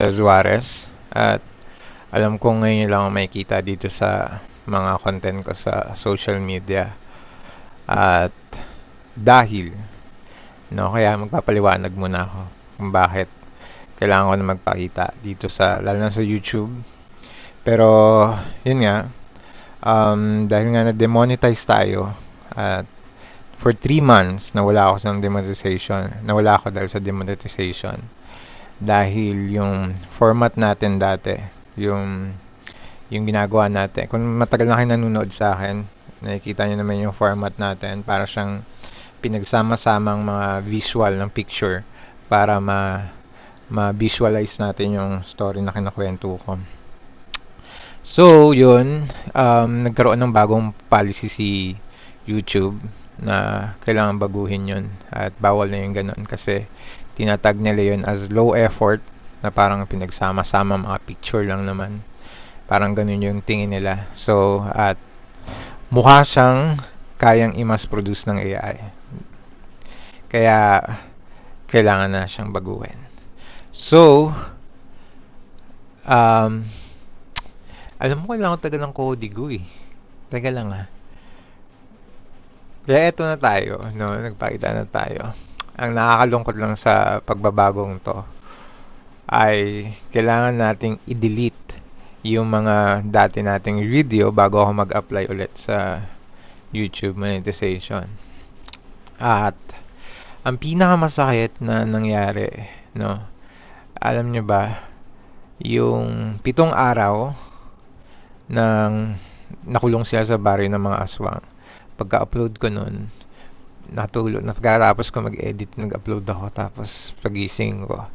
Miguel Suarez at alam ko ngayon lang ako makikita dito sa mga content ko sa social media at dahil kaya magpapaliwanag muna ako kung bakit kailangan ko na magpakita dito sa lalo na sa YouTube. Pero yun nga, dahil nga na-demonetize tayo at for 3 months nawala ako sa demonetization. Nawala ako dahil sa demonetization. Dahil yung format natin dati, yung ginagawa natin. Kung matagal na kayo nanonood sa akin, nakikita nyo naman yung format natin. Para siyang pinagsama-samang mga visual ng picture para ma-visualize natin yung story na kinakwento ko. So, yun, nagkaroon ng bagong policy si YouTube na kailangan baguhin yun at bawal na yung ganun kasi tinatag nila yun as low effort na parang pinagsama-sama mga picture lang naman. Parang ganun yung tingin nila. So, at mukha siyang kayang i-mass produce ng AI. Kaya, kailangan na siyang baguhin. So, alam mo, kailangan ko tagal ng Codigo eh. Taga lang ah. Kaya eto na tayo, no? Nagpakita na tayo. Ang nakakalungkot lang sa pagbabagong to ay kailangan nating i-delete yung mga dati nating video bago ako mag-apply ulit sa YouTube monetization. At ang pinakamasakit na nangyari, no? Alam nyo ba, yung 7 araw nang nakulong sila sa baryo ng mga aswang. Pagka-upload ko nun, natulog. Pagkatapos ko mag-edit, nag-upload ako. Tapos pagising ko,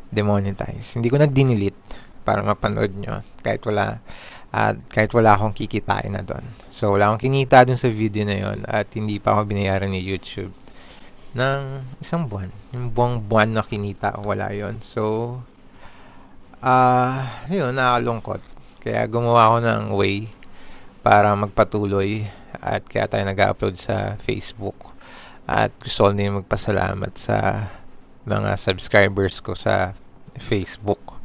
demonetize. Hindi ko na dinilit para mapanood nyo. Kahit wala akong kikitain na doon. So, wala akong kinita dun sa video na yon at hindi pa ako binayaran ni YouTube ng 1 buwan. Yung buwan na kinita, wala yon. So, yun, nakakalungkot. Kaya gumawa ako ng way para magpatuloy at kaya tayo nag-upload sa Facebook. At gusto ko din magpasalamat sa mga subscribers ko sa Facebook,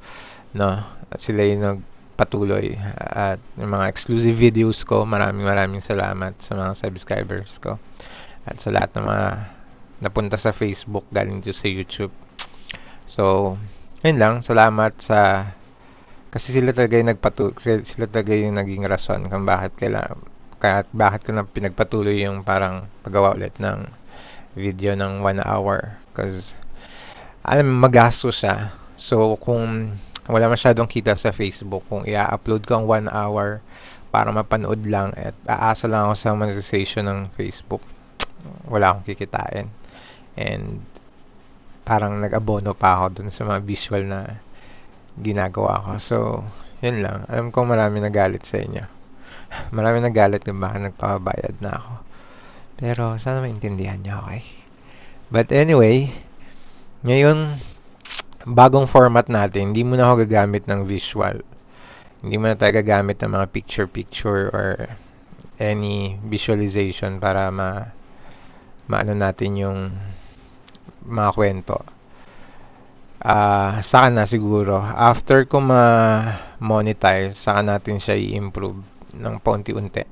no? At sila yung nagpatuloy at yung mga exclusive videos ko, maraming salamat sa mga subscribers ko at sa lahat ng mga napunta sa Facebook galing dito sa YouTube. So, yun lang, salamat sa kasi sila talaga yung naging rason kung bakit ko na pinagpatuloy yung parang paggawa ulit ng video ng 1 hour. Because, magastos siya. So, kung wala masyadong kita sa Facebook, kung i-upload ko ang 1 hour para mapanood lang at aasa lang ako sa monetization ng Facebook, wala akong kikitain. And, parang nag-abono pa ako dun sa mga visual na ginagawa ko. So, yun lang. Alam ko marami nagalit sa inyo. Marami nagalit kung baka nagpapabayad na ako. Pero, sana maintindihan nyo, okay? But anyway, ngayon, bagong format natin, hindi mo na ako gagamit ng visual. Hindi mo na tayo gagamit ng mga picture-picture or any visualization para maano natin yung mga kwento. Saka na siguro after ko ma-monetize, saka natin siya i-improve ng paunti-unti.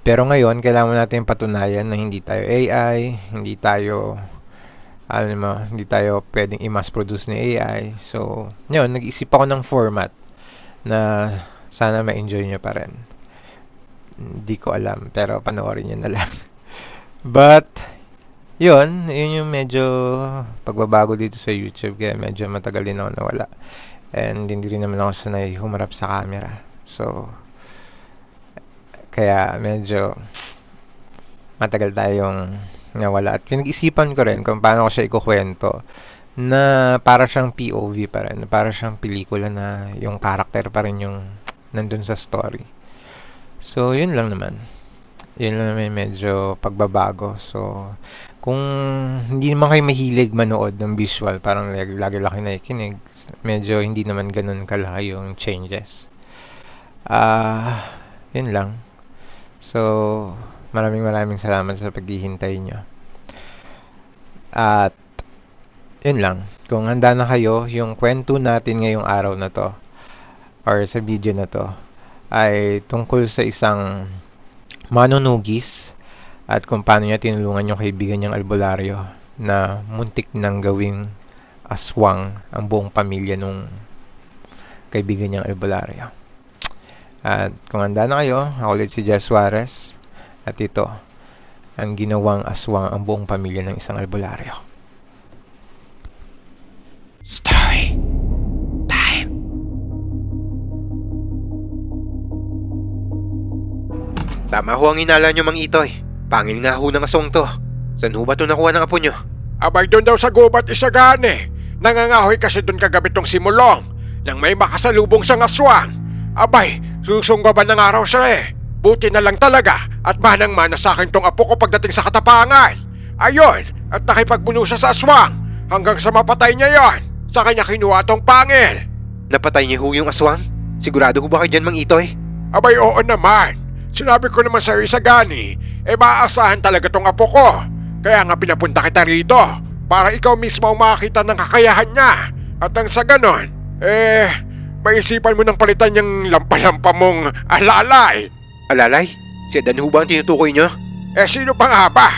Pero ngayon kailangan natin patunayan na hindi tayo AI, hindi tayo pwedeng i-mass produce ni AI. So, yun, nag-isip ako ng format na sana ma-enjoy nyo pa rin. Hindi ko alam, pero panoorin nyo na lang. But yun yung medyo pagbabago dito sa YouTube, kaya medyo matagal din ako nawala. And hindi rin naman ako sanay humarap sa camera. So, kaya medyo matagal tayong nawala. At pinag-isipan ko rin kung paano ko siya ikukwento na para siyang POV pa rin. Para siyang pelikula na yung character pa rin yung nandun sa story. So, yun lang naman. Yun lang naman medyo pagbabago. So, kung hindi naman kayo mahilig manood ng visual, parang lagi lang kayo nakikinig, medyo hindi naman ganun kalaki yung changes. Yun lang. So, maraming salamat sa paghihintay nyo. At, Yun lang. Kung handa na kayo, yung kwento natin ngayong araw na to or sa video na to ay tungkol sa isang manunugis at kung paano niya tinulungan yung kaibigan niyang albularyo na muntik nang gawing aswang ang buong pamilya nung kaibigan niyang albularyo. At kung handa na kayo, ako ulit si Jess Suarez at ito ang ginawang aswang ang buong pamilya ng isang albularyo. Story time. Tama ho ang inala nyo, Mang Itoy. Pangil nga ho ng aswang to. Saan ho ba ito nakuha ng apo nyo? Abay, doon daw sa gubat Isagani. Nangangahoy kasi doon kagabi tong simulong nang may makasalubong siyang aswang. Abay, susunggaban ng araw siya eh. Buti na lang talaga at manang-mana sa akin tong apo ko pagdating sa katapangan. Ayon, at nakipagbuno siya sa aswang hanggang sa mapatay niya yon. Sa kanya kinuha tong pangil. Napatay niyo ho yung aswang? Sigurado ho ba kayo dyan, Mang Itoy? Abay, oo naman. Sinabi ko naman sa Isagani, maaasahan talaga tong apo ko. Kaya nga pinapunta kita rito para ikaw mismo ang makakita ng kakayahan niya. At ang sa ganon, maisipan mo ng palitan yung lampa-lampa mong alalay. Alalay? Si Adan ho ba ang tinutukoy nyo? Sino pa nga ba?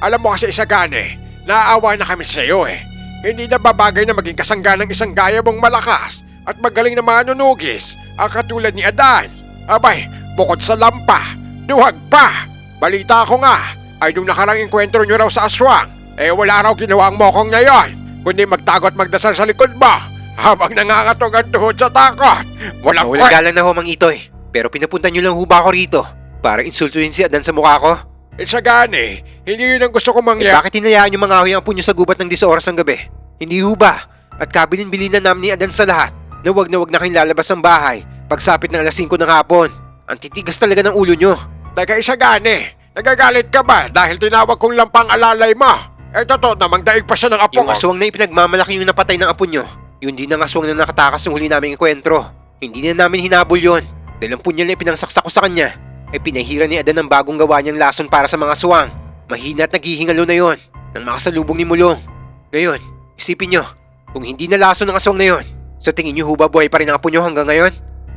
Alam mo kasi Isagani, naaawa na kami sa iyo eh. Hindi na babagay na maging kasangga ng isang gaya mong malakas at magaling na manunugis ang katulad ni Adan. Abay, bukod sa lampa, duwag pa. Balita ko nga, ay nung nakarang enkwentro nyo raw sa aswang, wala raw ginawa ang mokong na yon, kundi magtago at magdasal sa likod mo habang nangangatog ang tuhod sa takot. Walang galang na ho, Mang Itoy. Pero pinapunta nyo lang ho ba ako rito para insultuhin si Adan sa mukha ko? Isagani, hindi yun ang gusto kong mangyari. Bakit hinayaan nyo mangahoy ang apo nyo sa gubat ng 10 oras ng gabi? Hindi ho ba? At kabilin-bilinan namin ni Adan sa lahat na wag na kayong lalabas ng bahay pagsapit ng alas 5 ng hapon. Ang titigas talaga ng ulo nyo. Teka Isagani, nagagalit ka ba dahil tinawag kong lampang alalay mo? Totoo namang daig pa siya ng apo Yung ko. aswang na ipinagmamalaki yung napatay ng apo nyo, yun din ang aswang na nakatakas ng huli naming enkwentro. Hindi na namin hinabol yun. Dahil ang punyal na ipinangsaksak ko sa kanya, ay pinahira ni Adan ang bagong gawa niyang lason para sa mga aswang. Mahina at naghihingalo na yon nang makasalubong ni Mulong. Ngayon, isipin nyo, kung hindi na lason ng aswang na yon, sa tingin nyo ho ba buhay pa rin ang apo nyo hanggang ngayon?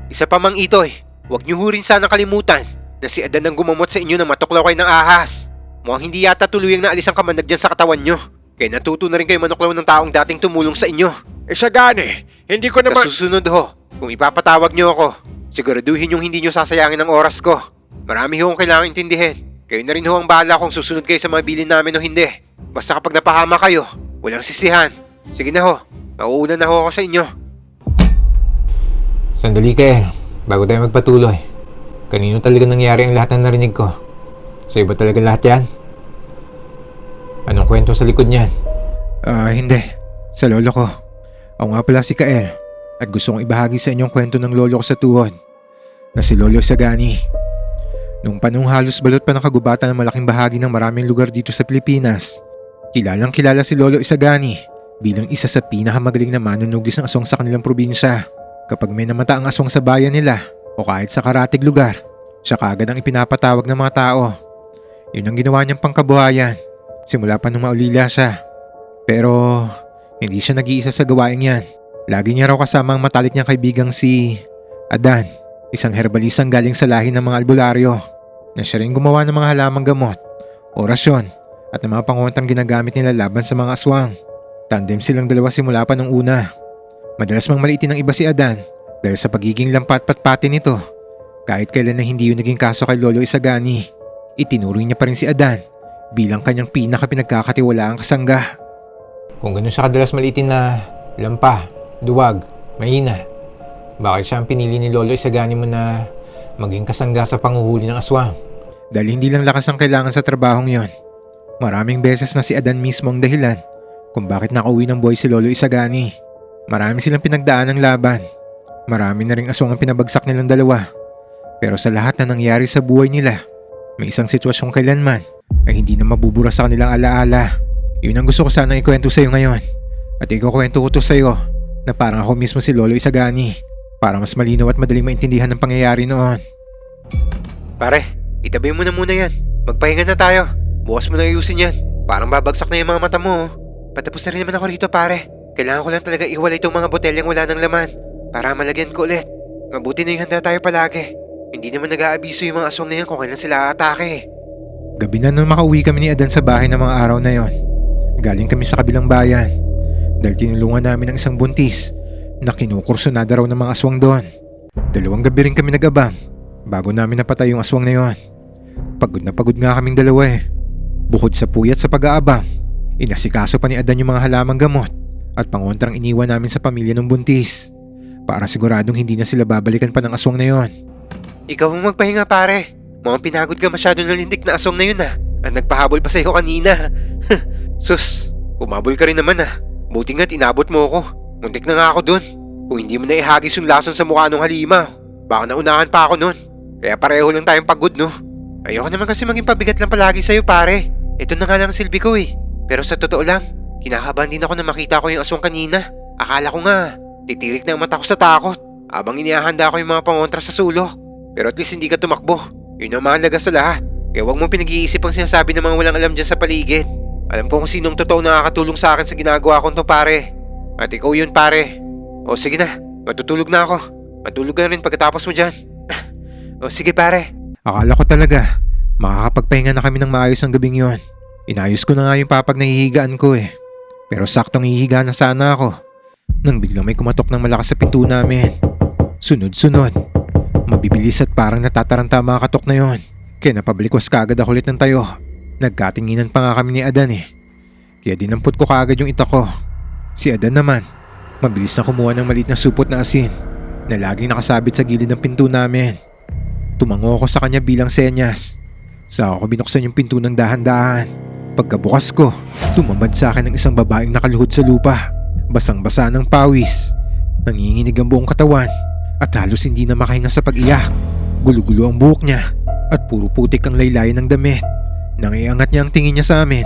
Isa pa, Mang Itoy, huwag nyo ho rin sana kalimutan na si Adan ang gumamot sa inyo na matuklaw kayo ng ahas. Mukhang hindi yata tuluyang naalis ang kamandag dyan sa katawan nyo. Kaya natuto na rin kayo manuklaw ng taong dating tumulong sa inyo. Isagani, hindi ko naman... Sa susunod ho, kung ipapatawag nyo ako, siguraduhin yung hindi nyo sasayangin ang oras ko. Marami ho ang kailangan intindihin. Kayo na rin ho ang bahala kung susunod kayo sa mga bilin namin o hindi. Basta kapag napahama kayo, walang sisihan. Sige na ho, mauuna na ho ako sa inyo. Sandali kayo, bago tayo magpatuloy. Kanino talaga nangyari ang lahat ng narinig ko? Sa'yo ba talaga lahat yan? Anong kwento sa likod niyan? Hindi. Sa lolo ko. Ako nga pala si Kael. At gusto kong ibahagi sa inyong kwento ng lolo ko sa tuhod. Na si Lolo Isagani. Nung panong halos balot pa ng kagubatan ng malaking bahagi ng maraming lugar dito sa Pilipinas, kilalang kilala si Lolo Isagani bilang isa sa pinakamagaling na manunugis ng aswang sa kanilang probinsya. Kapag may namata ang aswang sa bayan nila o kahit sa karatig lugar, siya kaagad ang ipinapatawag ng mga tao. Yun ang ginawa niyang pangkabuhayan simula pa nung maulila siya. Pero hindi siya nag-iisa sa gawaing yan. Lagi niya raw kasama ang matalik niyang kaibigang si Adan, isang herbalisang galing sa lahi ng mga albularyo na siya rin gumawa ng mga halamang gamot, orasyon at ng mga panguntang ginagamit nila laban sa mga aswang. Tandem silang dalawa simula pa nung una. Madalas mang maliitin ng iba si Adan dahil sa pagiging lampat-patpati nito. Kahit kailan na hindi yun naging kaso kay Lolo Isagani, itinuring niya pa rin si Adan bilang kanyang pinaka-pinagkakatiwalaang kasangga. Kung ganun siya kadalas maliitin na lampa, duwag, mahina, bakit siya ang pinili ni Lolo Isagani mo na maging kasangga sa panghuhuli ng aswang? Dahil hindi lang lakas ang kailangan sa trabahong yon. Maraming beses na si Adan mismo ang dahilan kung bakit nakauwi ng buhay si Lolo Isagani. Marami silang pinagdaan ng laban. Marami na ring aswang ang pinabagsak nilang dalawa. Pero sa lahat na nangyari sa buhay nila, may isang sitwasyong kailanman ay hindi na mabubura sa kanilang alaala. Yun ang gusto ko sanang ikwento sa iyo ngayon. At ikukwento ko to sa iyo na parang ako mismo si Lolo Isagani para mas malinaw at madaling maintindihan ng pangyayari noon. Pare, itabi mo na muna yan. Magpahinga na tayo. Bukas mo na ayusin yan. Parang babagsak na yung mga mata mo. Patapos na rin naman ako rito pare. Kailangan ko lang talaga iwalay itong mga botelyang wala ng laman para malagyan ko ulit. Mabuti na yung handa tayo palagi. Hindi naman nag-aabiso yung mga aswang na yan kung kailan sila atake. Gabi na nung makauwi kami ni Adan sa bahay ng mga araw na yon. Galing kami sa kabilang bayan dahil tinulungan namin ang isang buntis na kinukursunada raw ng mga aswang doon. 2 gabi rin kami nag-abang bago namin napatay yung aswang na yon. Pagod na pagod nga kaming dalawa eh. Bukod sa puyat sa pag-aabang, inasikaso pa ni Adan yung mga halamang gamot at pangontrang iniwan namin sa pamilya ng buntis para siguradong hindi na sila babalikan pa ng aswang na yon. Ikaw ang magpahinga pare. Mukhang pinagod ka masyado ng lintik na aswang na yun ah. At nagpahabol pa sa'yo kanina. Sus, umabol ka rin naman ah. Buti nga't inabot mo ako. Muntik na nga ako dun. Kung hindi mo na ihagis yung lason sa mukha ng halima, baka naunahan pa ako nun. Kaya pareho lang tayong pagod no. Ayoko naman kasi maging pabigat lang palagi sa'yo pare. Ito na nga lang silbi ko eh. Pero sa totoo lang, kinakabahan din ako na makita ko yung aswang kanina. Akala ko nga, titirik na ang mata ko sa takot habang inihahanda ko yung mga pangontra sa sulok. Pero at least hindi ka tumakbo. Yun ang mahalaga sa lahat. Kaya huwag mong pinag-iisip ang sinasabi ng mga walang alam dyan sa paligid. Alam ko kung sinong totoo nakakatulong sa akin sa ginagawa ko to pare. At ikaw yun pare. O sige na, matutulog na ako. Matulog ka na rin pagkatapos mo dyan. O sige pare. Akala ko talaga makakapagpahinga na kami ng maayos ang gabing yon. Inayos ko na nga yung papag na hihigaan ko eh. Pero saktong hihiga na sana ako nang biglang may kumatok ng malakas sa pinto namin. Sunod-sunod. Mabibilis at parang natataranta mga katok na yon. Kaya napablikwas kaagad ako ulit ng tayo. Nagkatinginan pa nga kami ni Adan eh. Kaya dinampot ko kaagad yung ita ko. Si Adan naman, mabilis na kumuha ng maliit na supot na asin na laging nakasabit sa gilid ng pinto namin. Tumango ako sa kanya bilang senyas. Sa ako binuksan yung pinto ng dahan-dahan. Pagkabukas ko, tumambad sa akin ng isang babaeng nakaluhod sa lupa. Basang-basa ng pawis. Nanginginig ang buong katawan at halos hindi na makahinga sa pag-iyak. Gulo-gulo ang buhok niya at puro putik ang laylayan ng damit. Nang iangat niya ang tingin niya sa amin,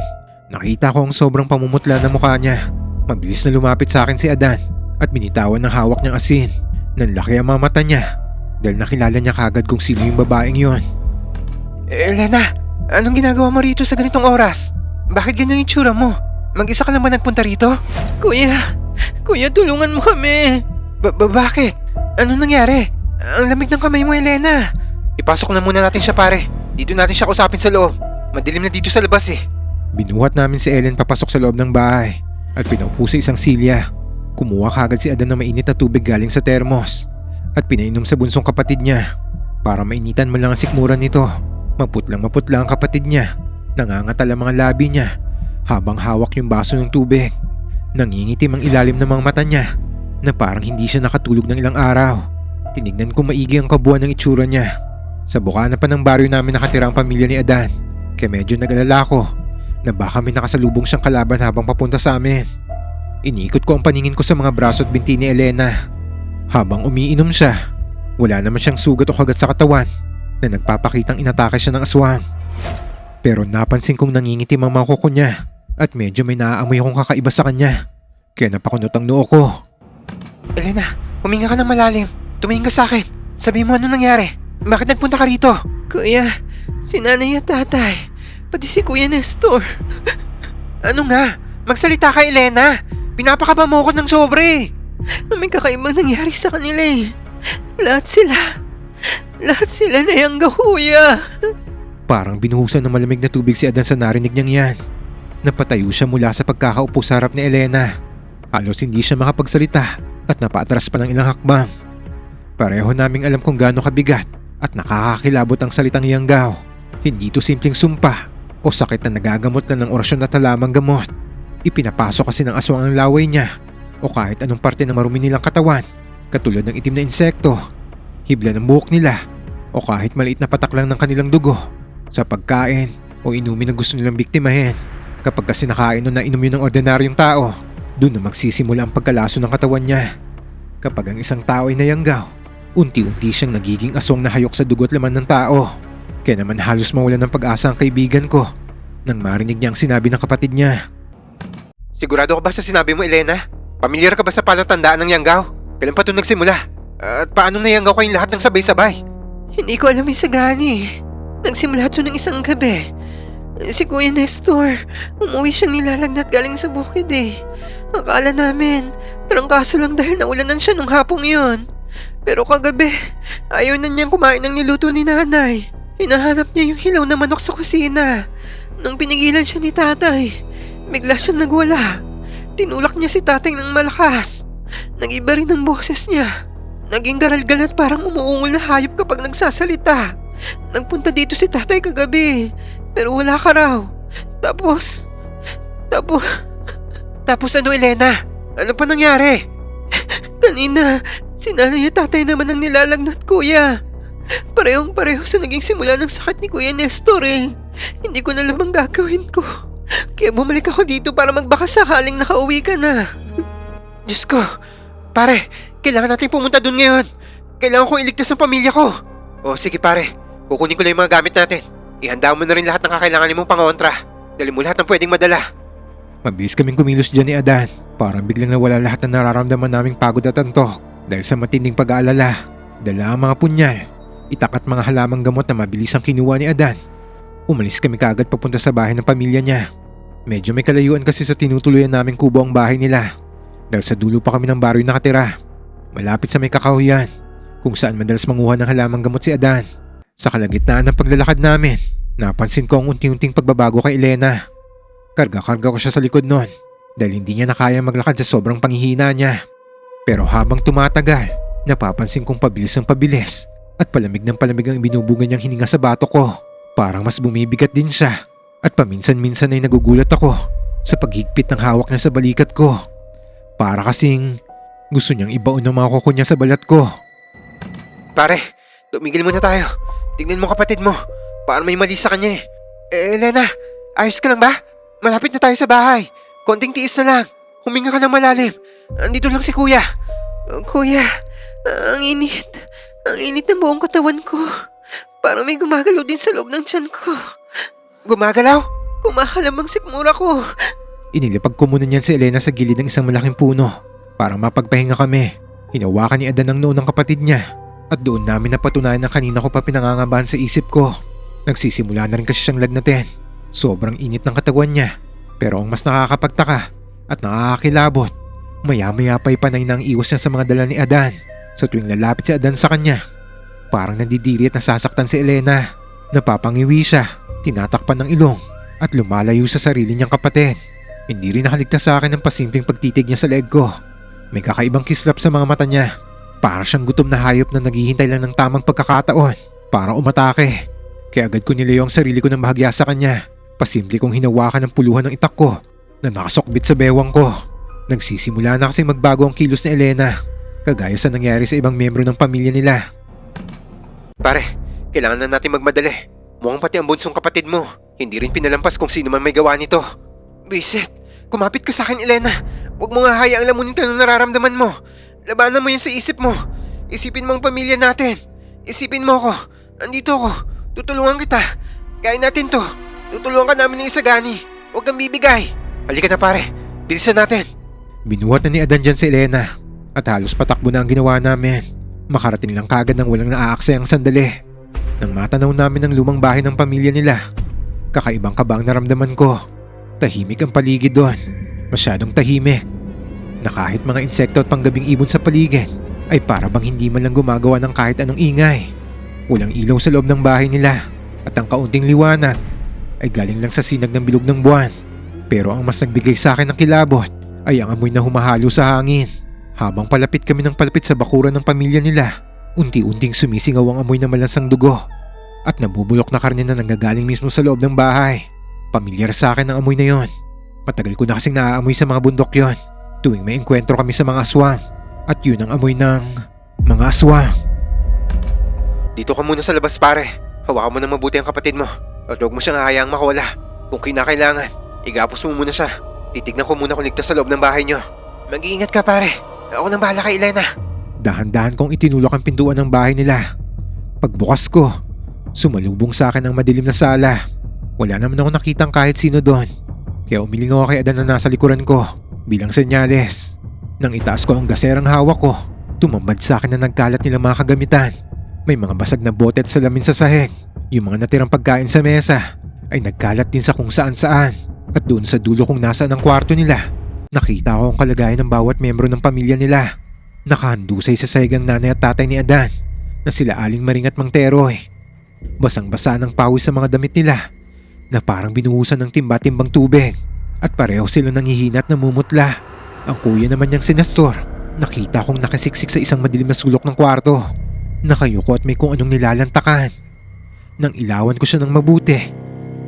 nakita ko ang sobrang pamumutla na mukha niya. Mabilis na lumapit sa akin si Adan at binitawan ng hawak niyang asin. Nanlaki ang mga mata niya dahil nakilala niya kagad kung sino yung babaeng yon. Elena, anong ginagawa mo rito sa ganitong oras? Bakit ganyan yung itsura mo? Mag-isa ka lang ba nagpunta rito? Kuya, tulungan mo kami. Bakit? Anong nangyari? Ang lamig ng kamay mo, Elena. Ipasok na muna natin siya pare. Dito natin siya kausapin sa loob. Madilim na dito sa labas eh. Binuhat namin si Ellen papasok sa loob ng bahay at pinaupo sa isang silya. Kumuha kagad si Adan ng mainit na tubig galing sa termos at pinainom sa bunsong kapatid niya para mainitan mo lang ang sikmuran nito. Maputlang ang kapatid niya. Nangangatal ang mga labi niya habang hawak yung baso ng tubig. Nangingitim ang ilalim ng mga mata niya na parang hindi siya nakatulog ng ilang araw. Tinignan ko maigi ang kabuuan ng itsura niya. Sa bukana pa ng baryo namin nakatira ang pamilya ni Adan. Kaya medyo nag-alala ko na baka may nakasalubong siyang kalaban habang papunta sa amin. Inikot ko ang paningin ko sa mga braso at binti ni Elena. Habang umiinom siya, wala naman siyang sugat o kagat sa katawan na nagpapakitang inatake siya ng aswang. Pero napansin kong nangingitim ang mga kuko niya at medyo may naaamoy akong kakaiba sa kanya. Kaya napakunot ang noo ko. Elena, huminga ka ng malalim. Tumingin ka sa akin. Sabi mo ano nangyari. Bakit nagpunta ka rito? Kuya, si nanay at tatay. Pati si Kuya Nestor. Ano nga? Magsalita ka, Elena. Pinapakaba mo ako ng sobre. May kakaibang nangyari sa kanila eh. Lahat sila nayangga, kuya. Parang binuhusan ng malamig na tubig si Adan sa narinig niyang yan. Napatayo siya mula sa pagkakaupo sa harap ni Elena. Halos hindi siya makapagsalita at napaatras pa ng ilang hakbang. Pareho naming alam kung gaano kabigat at nakakakilabot ang salitang yanggaw. Hindi ito simpleng sumpa o sakit na nagagamot na ng orasyon at halamang gamot. Ipinapasok kasi ng aswang ang laway niya o kahit anong parte ng marumi nilang katawan, katulad ng itim na insekto, hibla ng buhok nila o kahit maliit na patak lang ng kanilang dugo sa pagkain o inumin na gusto nilang biktimahin. Kapag kasi nakain o nainom yun ng ordinaryong tao, doon na magsisimula ang pagkalaso ng katawan niya. Kapag ang isang tao ay nayanggaw, unti-unti siyang nagiging aswang na hayok sa dugo't laman ng tao. Kaya naman halos mawalan ng pag-asa ang kaibigan ko nang marinig niya ang sinabi ng kapatid niya. Sigurado ka ba sa sinabi mo, Elena? Pamilyar ka ba sa palatandaan ng yanggaw? Kailan pa ito nagsimula? At paano nayanggaw kayong lahat ng sabay-sabay? Hindi ko alam yung sagani. Nagsimula ito ng isang gabi. Si Kuya Nestor, umuwi siyang nilalagnat galing sa bukid eh. Akala namin, trangkaso lang dahil naulanan siya nung hapong yun. Pero kagabi, ayaw na niyang kumain ng niluto ni nanay. Hinahanap niya yung hilaw na manok sa kusina. Nung pinigilan siya ni tatay, bigla siyang nagwala. Tinulak niya si tatay ng malakas. Nag-iba rin ang boses niya. Naging garalgal at parang umuungol na hayop kapag nagsasalita. Nagpunta dito si tatay kagabi, pero wala ka raw. Tapos Tapos ano, Elena? Ano pa nangyari? kanina, si nanay at tatay naman ang nilalagnat, kuya. Parehong-pareho sa naging simula ng sakit ni Kuya Nestor eh. Hindi ko na alam ang gagawin ko. Kaya bumalik ako dito para magbaka sakaling nakauwi ka na. Diyos ko, pare, kailangan natin pumunta doon ngayon. Kailangan kong iligtas ang pamilya ko. O sige pare, kukunin ko lang yung mga gamit natin. Ihanda mo na rin lahat ng kakailanganin mong pangontra. Dali mo lahat ng pwedeng madala. Mabilis kaming kumilos dyan ni Adan. Parang biglang nawala lahat ng nararamdaman naming pagod at antok dahil sa matinding pag-aalala. Dala ang mga punyal, itak at mga halamang gamot na mabilis ang kinuha ni Adan. Umalis kami kaagad papunta sa bahay ng pamilya niya. Medyo may kalayuan kasi sa tinutuluyan naming kubo ang bahay nila. Dahil sa dulo pa kami ng baroy nakatira. Malapit sa may kakahuyan, kung saan madalas manguha ng halamang gamot si Adan. Sa kalagitnaan ng paglalakad namin, napansin ko ang unti-unting pagbabago kay Elena. Karga-karga ko siya sa likod nun dahil hindi niya na kaya maglakad sa sobrang panghihina niya. Pero habang tumatagal, napapansin kong pabilis ang pabilis at palamig ng palamig ang binubugan niyang hininga sa bato ko. Parang mas bumibigat din siya at paminsan-minsan ay nagugulat ako sa paghigpit ng hawak niya sa balikat ko. Para kasing gusto niyang ibaon ng mga kuko niya sa balat ko. Pare, tumigil muna tayo. Tingnan mo kapatid mo. Parang may mali sa kanya eh. Elena, ayos ka lang ba? Malapit na tayo sa bahay. Konting tiis na lang. Huminga ka ng malalim. Andito lang si kuya. Kuya, ang init. Ang init ng buong katawan ko. Parang may gumagalaw din sa loob ng tiyan ko. Gumagalaw? Kumakalamang sikmura ko. Inilapag ko muna niyan si Elena sa gilid ng isang malaking puno para mapagpahinga kami. Hinawakan ni Adan ang noo ng kapatid niya at doon namin napatunayan na kanina ko pa pinangangabahan sa isip ko. Nagsisimula na rin kasi siyang lagnatin. Sobrang init ng katawan niya. Pero ang mas nakakapagtaka at nakakakilabot, maya-maya pa'y panay na ang iwas niya sa mga dala ni Adan. Sa tuwing lalapit si Adan sa kanya, parang nandidiri at nasasaktan si Elena. Napapangiwi siya, tinatakpan ng ilong at lumalayo sa sarili niyang kapatid. Hindi rin nakaligtas sa akin ang pasimpleng pagtitig niya sa leeg ko. May kakaibang kislap sa mga mata niya. Para siyang gutom na hayop na naghihintay lang ng tamang pagkakataon para umatake. Kaya agad ko nilayo ang sarili ko ng bahagya sa kanya. Pasimple kong hinawakan ng puluhan ng itak ko na nakasokbit sa bewang ko. Nagsisimula na kasing magbago ang kilos ni Elena, kagaya sa nangyari sa ibang membro ng pamilya nila. Pare, kailangan na natin magmadali. Mukhang pati ang bunsong kapatid mo. Hindi rin pinalampas kung sino man may gawa nito. Bisit, kumapit ka sa akin, Elena. Huwag mo nga hayaang lamunin ka ng nararamdaman mo. Labanan mo yan sa isip mo. Isipin mo ang pamilya natin. Isipin mo ako. Andito ako. Tutulungan kita. Kaya natin to. Tutulungan ka namin ng Isagani. Huwag kang bibigay. Halika na pare. Bilisan natin. Binuhat na ni Adan dyan si Elena at halos patakbo na ang ginawa namin. Makarating lang kagad ng walang naaaksay ang sandali. Nang matanaw namin ang lumang bahay ng pamilya nila, kakaibang kaba ang naramdaman ko. Tahimik ang paligid doon. Masyadong tahimik. Na kahit mga insekto at panggabing ibon sa paligid ay para bang hindi man lang gumagawa ng kahit anong ingay. Walang ilaw sa loob ng bahay nila at ang kaunting liwanag ay galing lang sa sinag ng bilog ng buwan. Pero ang mas nagbigay sa akin ng kilabot ay ang amoy na humahalo sa hangin. Habang palapit kami ng palapit sa bakuran ng pamilya nila, unti-unting sumisingaw ang amoy na malansang dugo at nabubulok na karne na nanggagaling mismo sa loob ng bahay. Pamilyar sa akin ang amoy na yon. Matagal ko na kasing naaamoy sa mga bundok yon tuwing may engkwentro kami sa mga aswang. At yun ang amoy ng mga aswang. Dito ka muna sa labas pare. Hawakan mo ng mabuti ang kapatid mo. At huwag mo siyang hayaang makawala. Kung kinakailangan, igapos mo muna siya. Titignan ko muna kung ligtas sa loob ng bahay niyo. Mag-iingat ka pare. Ako nang bahala kay Elena. Dahan-dahan kong itinulak ang pintuan ng bahay nila. Pagbukas ko, sumalubong sa akin ang madilim na sala. Wala naman ako nakitang kahit sino doon. Kaya umiling ako kay Adan na nasa likuran ko bilang senyales. Nang itaas ko ang gaserang hawak ko, tumambad sa akin na nagkalat nilang mga kagamitan. May mga basag na bote at salamin sa sahig. Yung mga natirang pagkain sa mesa ay nagkalat din sa kung saan saan. At doon sa dulo kung nasaan ang kwarto nila, nakita ko ang kalagayan ng bawat miyembro ng pamilya nila. Nakahandusay sa sahig ang nanay at tatay ni Adan na sila Aling Maring at Mang Teroy. Basang-basa ng pawis sa mga damit nila na parang binuhusan ng timba-timbang tubig at pareho silang nanghihina at namumutla. Ang kuya naman niyang si Nestor, nakita kong nakasiksik sa isang madilim na sulok ng kwarto. Nakayuko at may kung anong nilalantakan. Nang ilawan ko siya ng mabuti,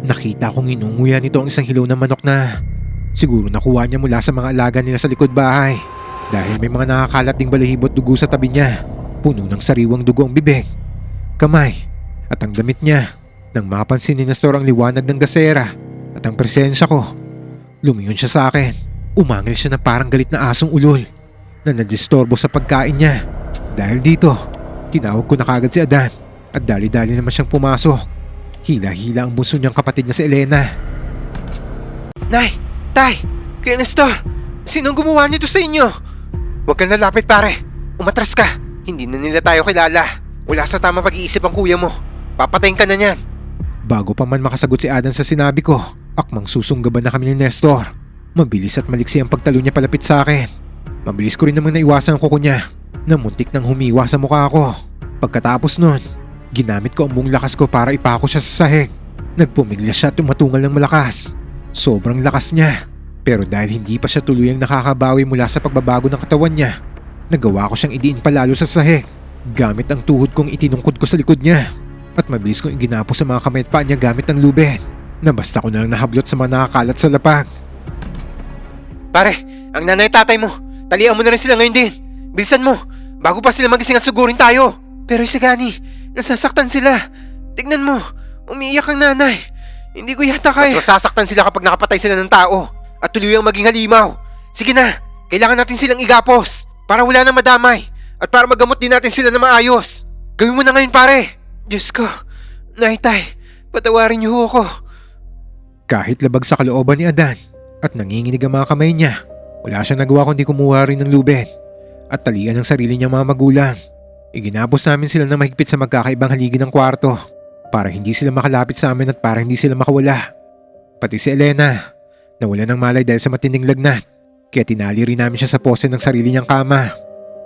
nakita kong inunguya nito ang isang hilaw na manok na siguro nakuha niya mula sa mga alaga nila sa likod bahay. Dahil may mga nakakalat ding balahibo at dugo sa tabi niya. Puno ng sariwang dugo ang bibig, kamay at ang damit niya. Nang mapansin ni Nestor ang liwanag ng gasera at ang presensya ko, lumingon siya sa akin. Umangil siya na parang galit na asong ulol na nadistorbo sa pagkain niya. Dahil dito, tinawag ko na kagad si Adan at dali-dali naman siyang pumasok. Hila-hila ang bunso niyang kapatid na si Elena. Nay! Tay! Kuya Nestor! Sinong gumawa nito sa inyo? Huwag kang lalapit pare. Umatras ka. Hindi na nila tayo kilala. Wala sa tamang pag-iisip ang kuya mo. Papatayin ka na niyan. Bago pa man makasagot si Adan sa sinabi ko, akmang susunggaban na kami ni Nestor. Mabilis at maliksi ang pagtalo niya palapit sa akin. Mabilis ko rin namang naiwasan ang kuko niya na muntik nang humiwa sa mukha ko. Pagkatapos nun, ginamit ko ang buong lakas ko para ipako siya sa sahig. Nagpumiglas siya at tumatungal ng malakas. Sobrang lakas niya. Pero dahil hindi pa siya tuluyang nakakabawi mula sa pagbabago ng katawan niya, nagawa ko siyang idiin palalo sa sahig. Gamit ang tuhod kong itinungkod ko sa likod niya. At mabilis kong iginapo sa mga kamay at paa niya gamit ang lubid na basta ko na lang nahablot sa mga nakakalat sa lapag. Pare, ang nanay at tatay mo. Talian mo na rin sila ngayon din. Bilisan mo, bago pa sila magising at sugurin tayo. Pero Isagani, nasasaktan sila. Tignan mo, umiiyak ang nanay. Hindi ko yata kaya. Mas masasaktan sila kapag nakapatay sila ng tao at tuluyang maging halimaw. Sige na, kailangan natin silang igapos para wala na madamay at para magamot din natin sila na maayos. Gawin mo na ngayon pare. Diyos ko, Nay, Tay, patawarin niyo ako. Kahit labag sa kalooban ni Adan at nanginginig ang mga kamay niya, wala siyang nagawa kundi kumuha rin ng lubid at talian ng sarili niyang mga magulang. Iginapos namin sila ng mahigpit sa magkakaibang haligi ng kwarto para hindi sila makalapit sa amin at para hindi sila makawala. Pati si Elena, nawala ng malay dahil sa matinding lagnat, kaya tinali rin namin siya sa poste ng sarili niyang kama.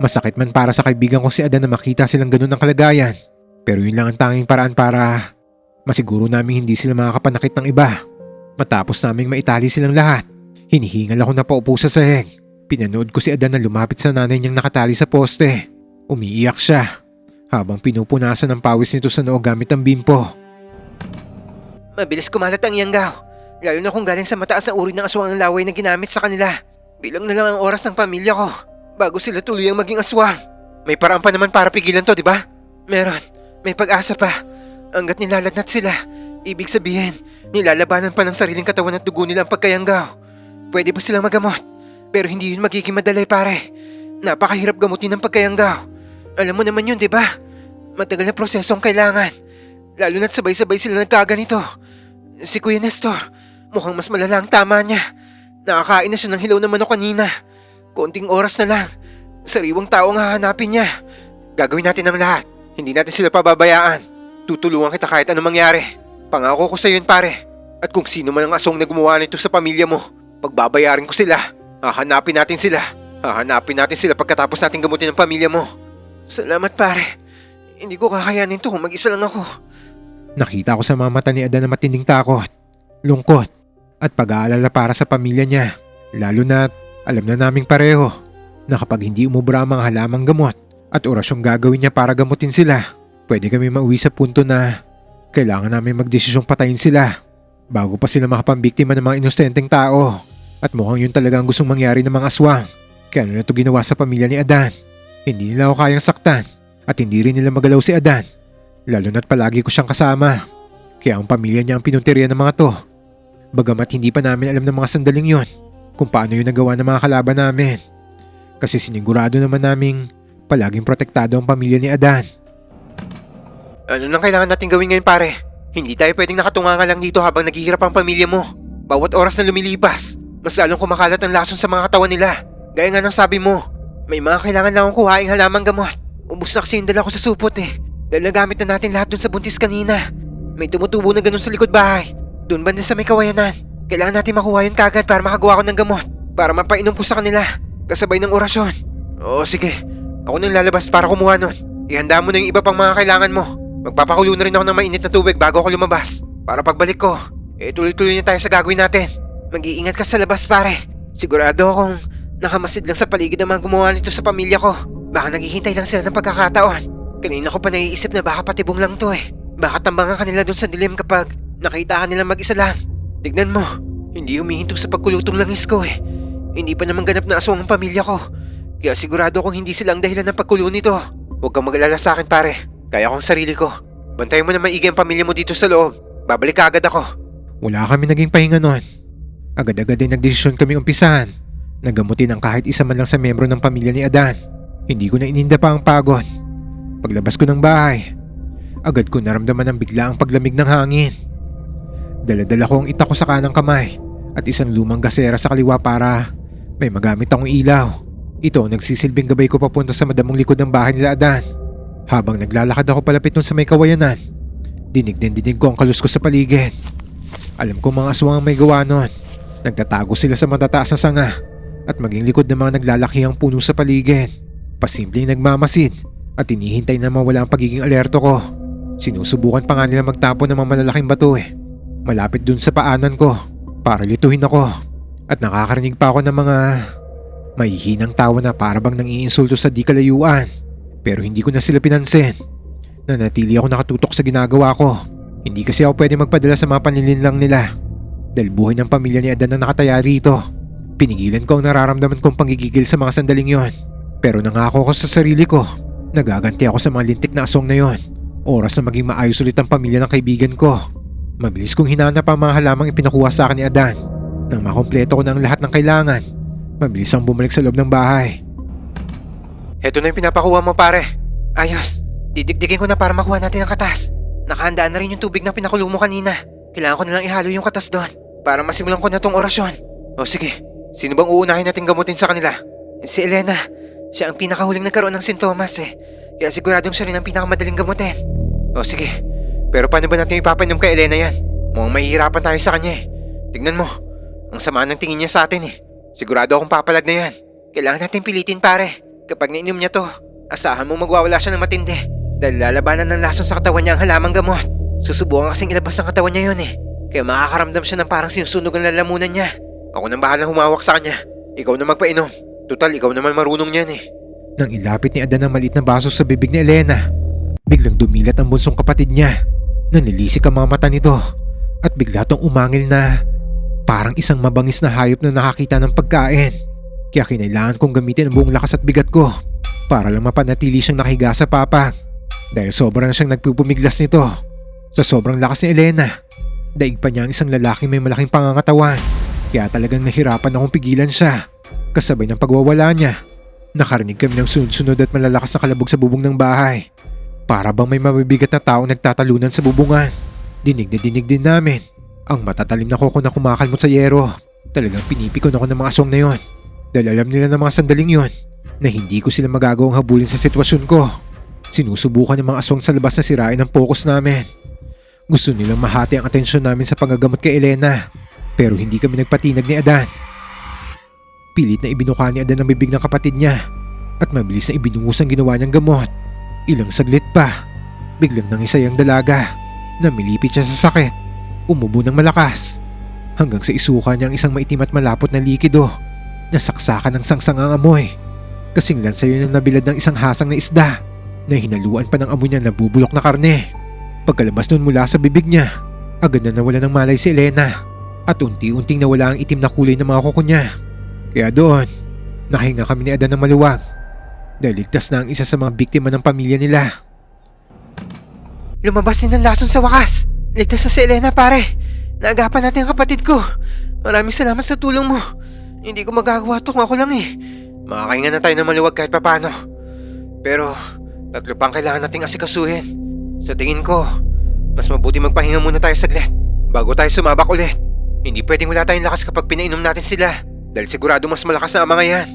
Masakit man para sa kaibigan ko si Adan na makita silang ganun ang kalagayan. Pero yun lang ang tanging paraan para masiguro namin hindi sila makakapanakit ng iba. Matapos naming maitali silang lahat, hinihingal ako na paupo sa sahig. Pinanood ko si Adan na lumapit sa nanay niyang nakatali sa poste. Umiiyak siya habang pinupunasan ng pawis nito sa noo gamit ang bimpo. Mabilis kumalat ang yanggaw, lalo na kung galing sa mataas na uri ng aswang ang laway na ginamit sa kanila. Bilang na lang ang oras ng pamilya ko bago sila tuluyang maging aswang. May paraan pa naman para pigilan to, di ba? Meron. May pag-asa pa. Hanggat nilalagnat sila, ibig sabihin, nilalabanan pa ng sariling katawan at dugo nila ang pagkayanggaw. Pwede pa silang magamot, pero hindi yun magiging madali pare. Napakahirap gamutin ng pagkayanggaw. Alam mo naman yun, di ba? Matagal na proseso ang kailangan. Lalo na't sabay-sabay sila nagkaganito. Si Kuya Nestor, mukhang mas malala ang tama niya. Nakakain na siya ng hilaw na manok kanina. Konting oras na lang, sariwang tao ang hahanapin niya. Gagawin natin ang lahat. Hindi natin sila pababayaan. Tutulungan kita kahit anong mangyari. Pangako ko sa iyo yun pare. At kung sino man ang asong na gumawa nito sa pamilya mo, pagbabayarin ko sila. Hahanapin natin sila. Hahanapin natin sila pagkatapos natin gamutin ang pamilya mo. Salamat pare. Hindi ko kakayanin to kung mag-isa lang ako. Nakita ko sa mga mata ni Adan na matinding takot, lungkot at pag-aalala para sa pamilya niya. Lalo na alam na naming pareho na kapag hindi umubra ang mga halamang gamot at orasyong gagawin niya para gamutin sila, pwede kami mauwi sa punto na kailangan namin magdesisyong patayin sila bago pa sila makapambiktima ng mga inosenteng tao. At mukhang yun talaga ang gustong mangyari ng mga aswang. Kaya na ito ginawa sa pamilya ni Adan. Hindi nila ako kayang saktan at hindi rin nila magalaw si Adan. Lalo na't palagi ko siyang kasama. Kaya ang pamilya niya ang pinunteriya ng mga to. Bagamat hindi pa namin alam ng mga sandaling yon kung paano yun nagawa ng mga kalaban namin. Kasi sinigurado naman naming palaging protektado ang pamilya ni Adan. Ano nang kailangan natin gawin ngayon pare? Hindi tayo pwedeng nakatunganga lang dito habang naghihirap ang pamilya mo. Bawat oras na lumilipas, mas lalong kumakalat ang lason sa mga katawan nila. Gaya nga ng sabi mo, may mga kailangan lang akong kuhaing halamang gamot. Ubus na kasi yung dala ko sa supot eh. Dahil nagamit na natin lahat dun sa buntis kanina. May tumutubo na ganun sa likod bahay. Doon banda sa may kawayanan. Kailangan natin makuha yun kagad para makagawa ko ng gamot. Para mapainom ko sa kanila. Kasabay ng orasyon. Oo, sige. Ako nang lalabas para kumuha nun. Ihanda mo na yung iba pang mga kailangan mo. Magpapakulo na rin ako ng mainit na tubig bago ako lumabas. Para pagbalik ko, tuloy-tuloy na tayo sa gagawin natin. Mag-iingat ka sa labas, pare. Sigurado akong nakamasid lang sa paligid ang mga gumawa nito sa pamilya ko. Baka naghihintay lang sila ng pagkakataon. Kanina ko pa naiisip na baka patibong lang to eh. Baka tambangan kanila doon sa dilim kapag nakita nila mag-isa lang. Tignan mo, hindi humihinto sa pagkulutong langis ko eh. Hindi pa naman ganap na aswang ang pamilya ko. Kaya sigurado akong hindi sila ang dahilan ng pagkulo nito. Huwag kang mag-alala sa akin, pare. Kaya akong sarili ko. Bantayan mo na maigi ang pamilya mo dito sa loob. Babalik ka agad ako. Wala kami naging pahinga noon. Agad-agad din nagdesisyon kami umpisahan. Nagamutin ang kahit isa man lang sa membro ng pamilya ni Adan. Hindi ko na ininda pa ang pagod. Paglabas ko ng bahay, agad ko naramdaman ang biglaang paglamig ng hangin. Dala-dala ko ang ita ko sa kanang kamay at isang lumang gasera sa kaliwa para may magamit akong ilaw. Ito ang nagsisilbing gabay ko papunta sa madamong likod ng bahay nila Adan. Habang naglalakad ako palapit nun sa may kawayanan, dinig ko ang kaluskos sa paligid. Alam ko mga aswang ang may gawa nun. Nagtatago sila sa matataas na sanga at maging likod ng mga naglalakihang puno sa paligid. Pasimpleng nagmamasid at hinihintay na mawala ang pagiging alerto ko. Sinusubukan pa nga nila magtapon ng mga malalaking bato eh. Malapit dun sa paanan ko para lituhin ako. At nakakarinig pa ako ng mga mahihinang tawa na para bang nangiinsulto sa di kalayuan. Pero hindi ko na sila pinansin. Nanatili ako nakatutok sa ginagawa ko. Hindi kasi ako pwede magpadala sa mga panlilinlang nila. Dahil buhay ng pamilya ni Adan na nakataya rito. Pinigilan ko ang nararamdaman kong panggigigil sa mga sandaling yon. Pero nangako ko sa sarili ko. Nagaganti ako sa mga lintik na aswang na yon. Oras na maging maayos ulit ang pamilya ng kaibigan ko. Mabilis kong hinanap ang mga halamang ipinakuha sa akin ni Adan. Nang makompleto ko ng lahat ng kailangan, mabilis ang bumalik sa loob ng bahay. Heto na yung pinapakuha mo, pare. Ayos. Didikdikin ko na para makuha natin ang katas. Nakahandaan na rin yung tubig na pinakulo mo kanina. Kailangan ko na lang ihalo yung katas doon para masimulan ko na tong orasyon. O sige, sino bang uunahin natin gamutin sa kanila? Si Elena. Siya ang pinakahuling nagkaroon ng sintomas eh. Kaya siguradong siya rin ang pinakamadaling gamutin. O sige, pero paano ba natin ipapainom kay Elena yan? Mukhang mahihirapan tayo sa kanya eh. Tignan mo, ang sama ng tingin niya sa atin eh. Sigurado akong papalag na yan. Kailangan natin pilitin, pare. Kapag nainom niya to, asahan mo magwawala siya ng matindi. Dahil lalabanan ng lason sa katawan niya ang halamang gamot. Susubukan kasing ilabas ang katawan niya yun eh. Kaya makakaramdam siya ng parang sinusunog ang lalamunan niya. Ako nang bahala humawak sa kanya. Ikaw na magpainom. Tutal, ikaw naman marunong niyan eh. Nang ilapit ni Adan ang maliit na baso sa bibig ni Elena, biglang dumilat ang bunsong kapatid niya. Nanilisik ang mga mata nito at bigla tong umangil na parang isang mabangis na hayop na nakakita ng pagkain. Kaya kinailangan kong gamitin ang buong lakas at bigat ko para lang mapanatili siyang nakahiga sa papag. Dahil sobrang siyang nagpupumiglas nito. Sa sobrang lakas ni Elena, daig pa niya ang isang lalaking may malaking pangangatawan. Kaya talagang nahirapan akong pigilan siya. Kasabay ng pagwawala niya, nakarinig kami ng sunod-sunod at malalakas na kalabog sa bubong ng bahay. Para bang may mabibigat na taong nagtatalunan sa bubungan. Dinig na dinig din namin ang matatalim na kuko na kumakalmot sa yero. Talagang pinipikon ako ng mga aswang na yon. Dahil alam nila ng mga sandaling yon na hindi ko sila magagawang habulin sa sitwasyon ko. Sinusubukan ng mga aswang sa labas na sirain ang focus namin. Gusto nilang mahati ang atensyon namin sa panggagamot kay Elena. Pero hindi kami nagpatinag ni Adan. Pilit na ibinuka ni Adan ang bibig ng kapatid niya at mabilis na ibinungus ang ginawa niyang gamot. Ilang saglit pa, biglang nangisay ang dalaga. Namilipit siya sa sakit. Umubo ng malakas. Hanggang sa isuka niya ang isang maitim at malapot na likido. Nasaksakan ng sangsangang amoy. Kasing lansayo ng nabilad ng isang hasang na isda na hinaluan pa ng amoy niya na bubulok na karne. Pagkalabas nun mula sa bibig niya, agad na nawala ng malay si Elena at unti-unting nawala ang itim na kulay ng mga kuko niya. Kaya doon, nakahinga kami ni Adan ng maluwag dahil ligtas na ang isa sa mga biktima ng pamilya nila. Lumabas din ang lason sa wakas. Ligtas na si Elena, pare. Naagapan natin ang kapatid ko. Maraming salamat sa tulong mo. Hindi ko magagawa to kung ako lang eh. Makakahinga na tayo ng maluwag kahit papano. Pero, 3 pang kailangan nating asikasuhin. Sa tingin ko, mas mabuti magpahinga muna tayo saglit bago tayo sumabak ulit. Hindi pwedeng wala tayong lakas kapag pinainom natin sila dahil sigurado mas malakas na ang mga yan.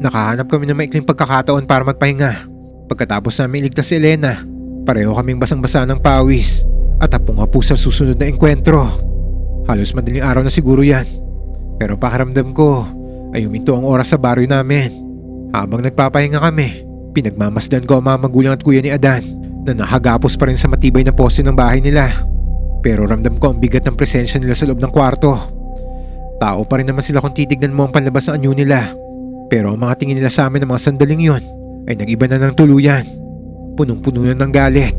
Nakahanap kami ng maikling pagkakataon para magpahinga. Pagkatapos namin iligtas si Elena, pareho kaming basang-basa ng pawis at hapong-hapo sa susunod na engkwentro. Halos madaling araw na siguro yan. Pero pakiramdam ko ay huminto ang oras sa baryo namin. Habang nagpapahinga kami, pinagmamasdan ko ang mga magulang at kuya ni Adan na nakagapos pa rin sa matibay na poste ng bahay nila. Pero ramdam ko ang bigat ng presensya nila sa loob ng kwarto. Tao pa rin naman sila kung titignan mo ang panlabas ng anyo nila. Pero ang mga tingin nila sa amin ng mga sandaling yon ay nag-iba na ng tuluyan. Punong-puno na ng galit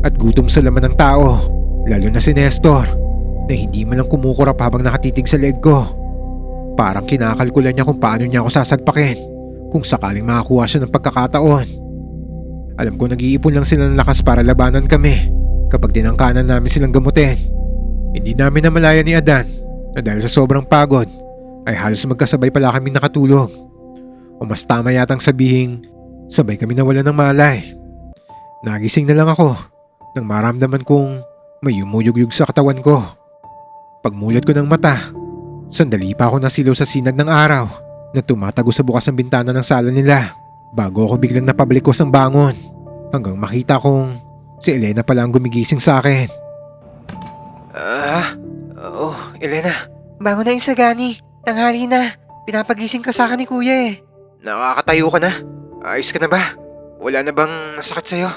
at gutom sa laman ng tao, lalo na si Nestor na hindi man lang kumukurap habang nakatitig sa leeg ko. Parang kinakalkulan niya kung paano niya ako sasagpakin kung sakaling makakuha siya ng pagkakataon. Alam ko nag-iipon lang sila ng lakas para labanan kami kapag tinangkanan namin silang gamutin. Hindi namin namalayan ni Adan na dahil sa sobrang pagod ay halos magkasabay pala kaming nakatulog. O mas tama yatang sabihing sabay kami nawala ng malay. Nagising na lang ako nang maramdaman kong may yumuyugyug sa katawan ko. Pagmulat ko ng mata, sandali pa ako nasilaw sa sinag ng araw na tumatago sa bukas ng bintana ng sala nila bago ako biglang napabalikos ang bangon hanggang makita kong si Elena pala ang gumigising sa akin. Elena, bago na yung sagani. Tanghali na. Pinapagising ka sa akin ni kuya eh. Nakakatayo ka na? Ayos ka na ba? Wala na bang nasakit sa'yo?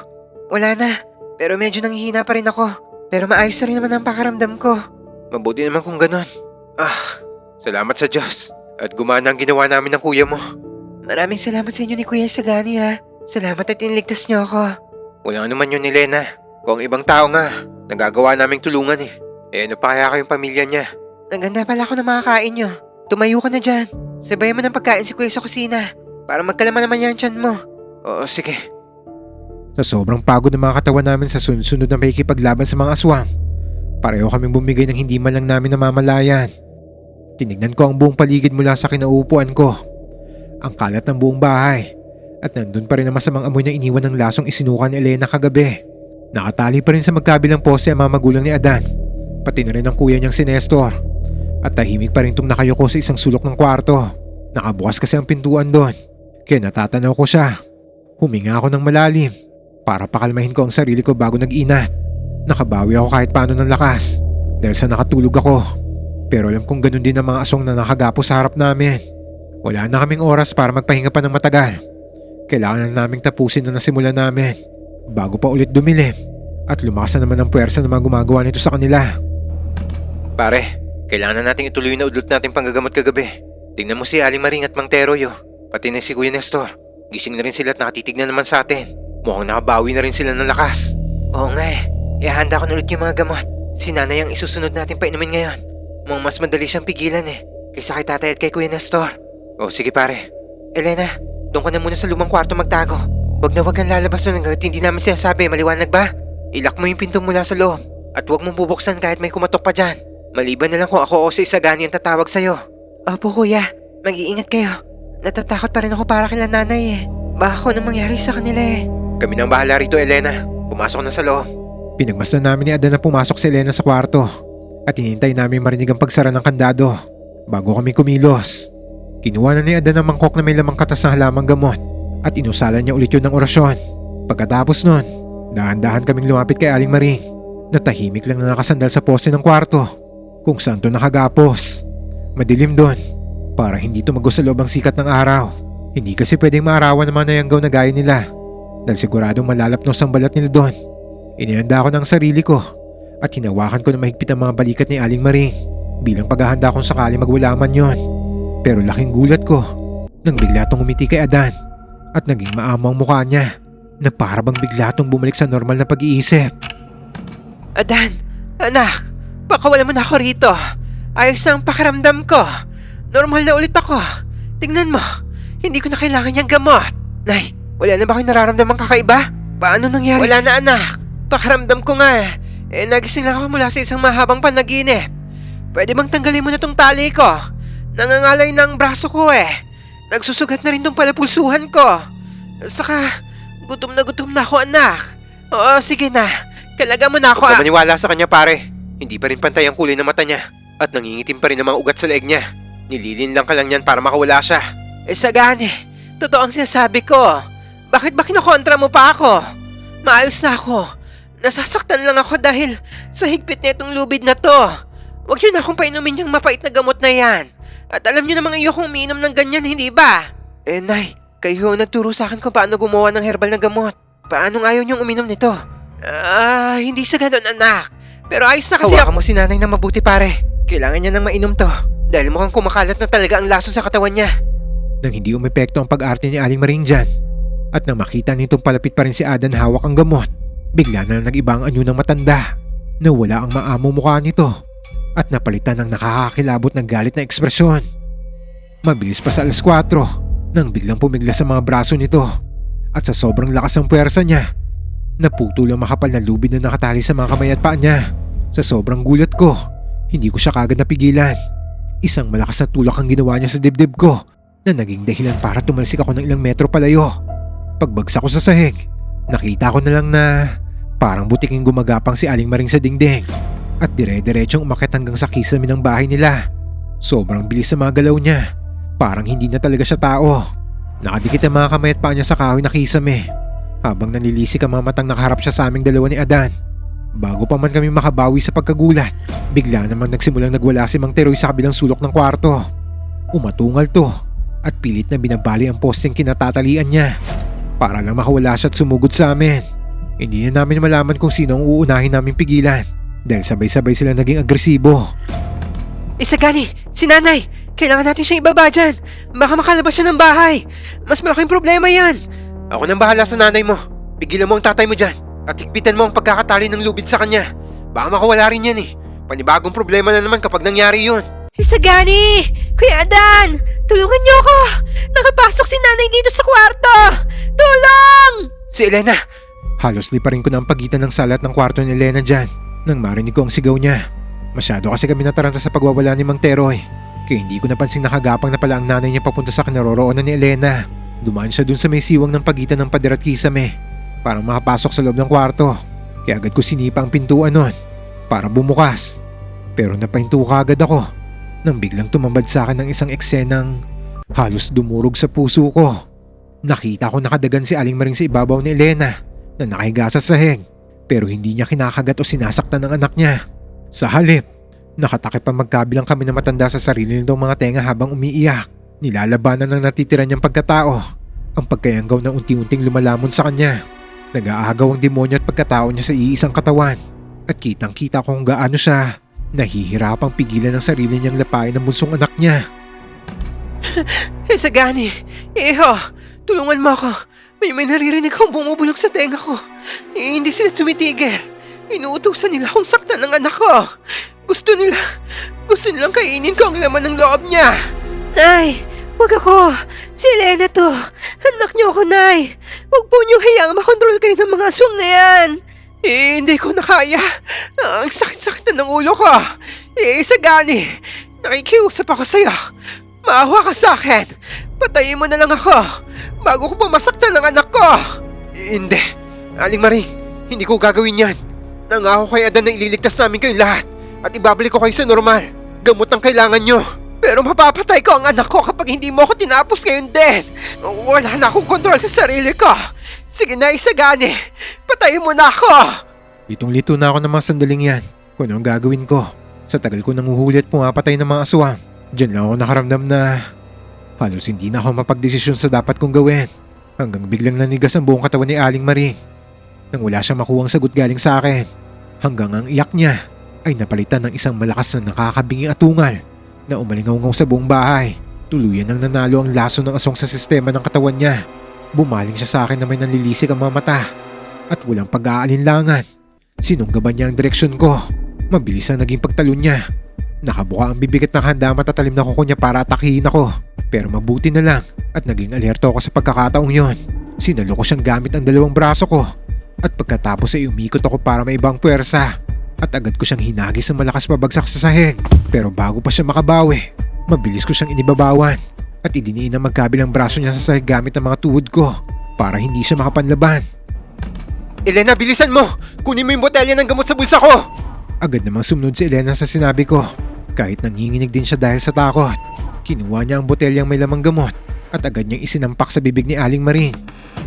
Wala na, pero medyo nanghihina pa rin ako. Pero maayos na rin naman ang pakiramdam ko. Mabuti naman kung ganon. Salamat sa Diyos. At gumana ang ginawa namin ng kuya mo. Maraming salamat sa inyo ni Kuya Sagani ha. Salamat at iniligtas niyo ako. Walang anuman yun ni Lena. Kung ang ibang tao nga, nagagawa naming tulungan eh. Ano pa kaya kayong pamilya niya? Naganda pala ako ng mga kain niyo. Tumayo ka na dyan. Sabayan mo ng pagkain si Kuya sa kusina. Para magkalaman naman yan tiyan mo. Oo, sige. Sa sobrang pagod ng mga katawan namin sa sunod-sunod na makikipaglaban sa mga aswang, pareho kaming bumigay ng hindi man lang namin namamalayan. Tinignan ko ang buong paligid mula sa kinauupuan ko. Ang kalat ng buong bahay. At nandun pa rin ang masamang amoy na iniwan ng lasong isinuka ni Elena kagabi. Nakatali pa rin sa magkabilang poste ang mga magulang ni Adan. Pati na rin ang kuya niyang si Nestor. At tahimik pa rin itong nakayuko sa isang sulok ng kwarto. Nakabukas kasi ang pintuan doon. Kaya natatanaw ko siya. Huminga ako ng malalim para pakalmahin ko ang sarili ko bago nag-inat. Nakabawi ako kahit paano ng lakas dahil sa nakatulog ako. Pero alam kong ganun din ang mga aswang na nakagapo sa harap namin. Wala na kaming oras para magpahinga pa ng matagal. Kailangan na naming tapusin na nasimulan namin bago pa ulit dumilim at lumakas na naman ang puwersa ng mga gumagawa nito sa kanila. Pare, kailangan na nating ituloy na udlot natin panggagamot kagabi. Tingnan mo si Aling Maring at Mang Teroyo, pati na si Kuya Nestor. Gising na rin sila at nakatitig na naman sa atin. Mukhang nakabawi na rin sila ng lakas. Oo nga eh. Ihanda ko na ulit yung mga gamot. Si nanay ang isusunod natin painumin ngayon. Mukhang mas madali siyang pigilan eh. Kaysa kay tatay at kay Kuya Nestor. Sige pare. Elena, doon ka na muna sa lumang kwarto magtago. Huwag kang lalabas doon hanggat hindi namin sinasabi. Maliwanag ba? Ilak mo yung pinto mula sa loob. At huwag mong bubuksan kahit may kumatok pa dyan. Maliban na lang kung ako o si Sagani ang tatawag sa'yo. Opo kuya, mag-iingat kayo. Natatakot pa rin ako para kila nanay eh. Baka kung anong mangyari sa kanila eh. Kami nang bahala rito, Elena. Pumasok na sa loob. Pinagmasdan namin ni Adan na pumasok si Elena sa kwarto at hinintay namin marinig ang pagsara ng kandado bago kami kumilos. Kinuha na ni Adan ang mangkok na may lamang katas na halamang gamot at inusalan niya ulit yun ng orasyon. Pagkatapos nun, dahan-dahan kaming lumapit kay Aling Maring na tahimik lang na nakasandal sa poste ng kwarto kung saan to nakagapos. Madilim doon para hindi tumago sa loob ang sikat ng araw. Hindi kasi pwedeng maarawan ng mga nayanggaw na gaya nila dahil siguradong malalapnos ang balat nila doon. Inihanda ko ng sarili ko at hinawakan ko na mahigpit ang mga balikat ni Aling Maring bilang paghahanda kung sakali magwala man yon. Pero laking gulat ko nang bigla tong umiti kay Adan at naging maamo ang mukha niya na para bang bigla tong bumalik sa normal na pag-iisip. Adan, anak, pakawalan mo na ako rito. Ayos na ang pakiramdam ko. Normal na ulit ako. Tingnan mo, hindi ko na kailangan niyang gamot. Nay, wala na ba kayong nararamdamang kakaiba? Paano nangyari? Wala na anak. Pakiramdam ko nga nagising lang ako mula sa isang mahabang panaginip. Pwede bang tanggalin mo na tong tali ko? Nangangalay ng braso ko Nagsusugat na rin tong palapulsuhan ko. Saka, gutom na ako anak. Oo, sige na. Kalaga mo na ako. Huwag ka maniwala sa kanya pare. Hindi pa rin pantay ang kulay ng mata niya. At nangingitim pa rin ang mga ugat sa leeg niya. Nililin lang ka lang yan para makawala siya. Sagani, totoo ang sinasabi ko. Bakit ba kinokontra mo pa ako? Maayos na ako. Nasasaktan lang ako dahil sa higpit na itong lubid na to. Huwag niyo na akong painumin yung mapait na gamot na yan. At alam niyo namang ayokong umiinom ng ganyan, hindi ba? Nay, kayo nagturo sa akin kung paano gumawa ng herbal na gamot. Paanong ayaw niyong uminom nito? Hindi sa ganun, anak. Pero ayos na kasi Hawakan mo si nanay na mabuti, pare. Kailangan niya nang mainom to. Dahil mukhang kumakalat na talaga ang lason sa katawan niya. Nang hindi umepekto ang pag-arte ni Aling Maring dyan, at nang makita nitong palapit pa rin si Adan hawak ang gamot, bigla na lang nag-iba ang anyo ng matanda. Nawala ang maamong mukha nito at napalitan ng nakakakilabot ng galit na ekspresyon. Mabilis pa sa 4 nang biglang pumigla sa mga braso nito at sa sobrang lakas ng puwersa niya, naputol ang makapal na lubid na nakatali sa mga kamay at paa niya. Sa sobrang gulat ko, hindi ko siya kagad napigilan. Isang malakas na tulak ang ginawa niya sa dibdib ko na naging dahilan para tumalsik ako ng ilang metro palayo. Pagbagsak ko sa sahig, nakita ko na lang na parang butiking gumagapang si Aling Maring sa dingding at dire-diretsong umakyat hanggang sa kisame ng bahay nila. Sobrang bilis sa mga galaw niya, parang hindi na talaga siya tao. Nakadikit ang mga kamay at paa niya sa kahoy na kisame habang nanilisik ang mga matang nakaharap siya sa aming dalawa ni Adan. Bago pa man kami makabawi sa pagkagulat, bigla namang nagsimulang nagwala si Mang Teroy sa kabilang sulok ng kwarto. Umatungal to at pilit na binabali ang posteng kinatatalian niya para lang makawala siya at sumugod sa amin. Hindi na namin malaman kung sino ang uunahin naming pigilan dahil sabay-sabay sila naging agresibo. Isagani, si nanay! Kailangan natin siyang ibaba dyan. Baka makalabas siya ng bahay. Mas malaking problema yan. Ako nang bahala sa nanay mo. Pigilan mo ang tatay mo dyan at higpitan mo ang pagkakatali ng lubid sa kanya. Baka makawala rin yan eh. Panibagong problema na naman kapag nangyari yun. Isagani! Kuya Adan! Tulungan niyo ako! Nakapasok si nanay dito sa kwarto! Tulong! Si Elena! Halos liparin ko na ang pagitan ng sala at ng kwarto ni Elena dyan nang marinig ko ang sigaw niya. Masyado kasi kami nataranta sa pagwawala ni Mang Teroy, kaya hindi ko napansing nakagapang na pala ang nanay niya papunta sa kinaroroonan ni Elena. Dumaan siya dun sa may siwang ng pagitan ng pader at kisame para makapasok sa loob ng kwarto, kaya agad ko sinipa ang pintuan nun para bumukas. Pero napahinto agad ako nang biglang tumambad sa akin ng isang eksenang halos dumurog sa puso ko. Nakita ko nakadagan si Aling Maring sa ibabaw ni Elena na nakahiga sa sahig, pero hindi niya kinakagat o sinasaktan ng anak niya. Sa halip, nakatakip ang magkabilang kami na matanda sa sarili nitong mga tenga habang umiiyak. Nilalabanan ng natitira niyang pagkatao ang pagkayanggaw na unti-unting lumalamon sa kanya. Nag-aagaw ang demonyo at pagkatao niya sa iisang katawan at kitang-kita ko kung gaano siya nahihirapang pigilan ng sarili niyang lapain ng bunsong anak niya. Isagani! Iho! Tulungan mo ako! May naririnig akong bumubulong sa tenga ko. Hindi sila tumitigil. Inuutusan nila akong saktan ng anak ko. Gusto nilang kainin ko ang laman ng loob niya. Nay, wag ako. Si Elena to. Anak niyo ako, Nay. Wag po niyo hayaang makontrol kayo ng mga aswang na yan. Hindi ko na kaya. Ang sakit-sakit na ng ulo ko. Isagani, nakikiusap ako sa'yo. Maawa ka sa akin. Patayin mo na lang ako bago ko pa masaktan ng anak ko. Hindi. Aling Maring, hindi ko gagawin yan. Nangako kay Adan na ililigtas namin kayo lahat at ibabalik ko kayo sa normal. Gamot ang kailangan nyo. Pero mapapatay ko ang anak ko kapag hindi mo ako tinapos ngayon din. Wala na akong kontrol sa sarili ko. Sige na, Isagani. Patayin mo na ako. Litong-lito na ako ng mga sandaling yan kung ano ang gagawin ko. Sa tagal ko nanguhuli at pumapatay ng mga aswang, diyan lang ako nakaramdam na halos hindi na ako mapagdesisyon sa dapat kong gawin hanggang biglang nanigas ang buong katawan ni Aling Maring nang wala siyang makuhang sagot galing sa akin, hanggang ang iyak niya ay napalitan ng isang malakas na nakakabinging atungal na umalingaw-ngaw sa buong bahay. Tuluyan nang nanalo ang laso ng aswang sa sistema ng katawan niya. Bumaling siya sa akin na may nanlilisik ang mga mata at walang pag-aalinlangan. Sinunggaban niya ang direksyon ko. Mabilis ang naging pagtalon niya. Nakabuka ang bibigat ng handa matatalim na kuko niya para atakihin ako. Pero mabuti na lang at naging alerto ako sa pagkakataong yon. Sinalo ko siyang gamit ang dalawang braso ko at pagkatapos ay umikot ako para may ibang puwersa at agad ko siyang hinagis ng malakas pabagsak sa sahig. Pero bago pa siya makabawi, mabilis ko siyang inibabawan at idiniin ang magkabilang braso niya sa sahig gamit ang mga tuhod ko para hindi siya makapanlaban. Elena, bilisan mo! Kunin mo yung botelya ng gamot sa bulsa ko! Agad namang sumunod si Elena sa sinabi ko. Kahit nanginginig din siya dahil sa takot, kinuha niya ang botelyang may lamang gamot at agad niyang isinampak sa bibig ni Aling Maring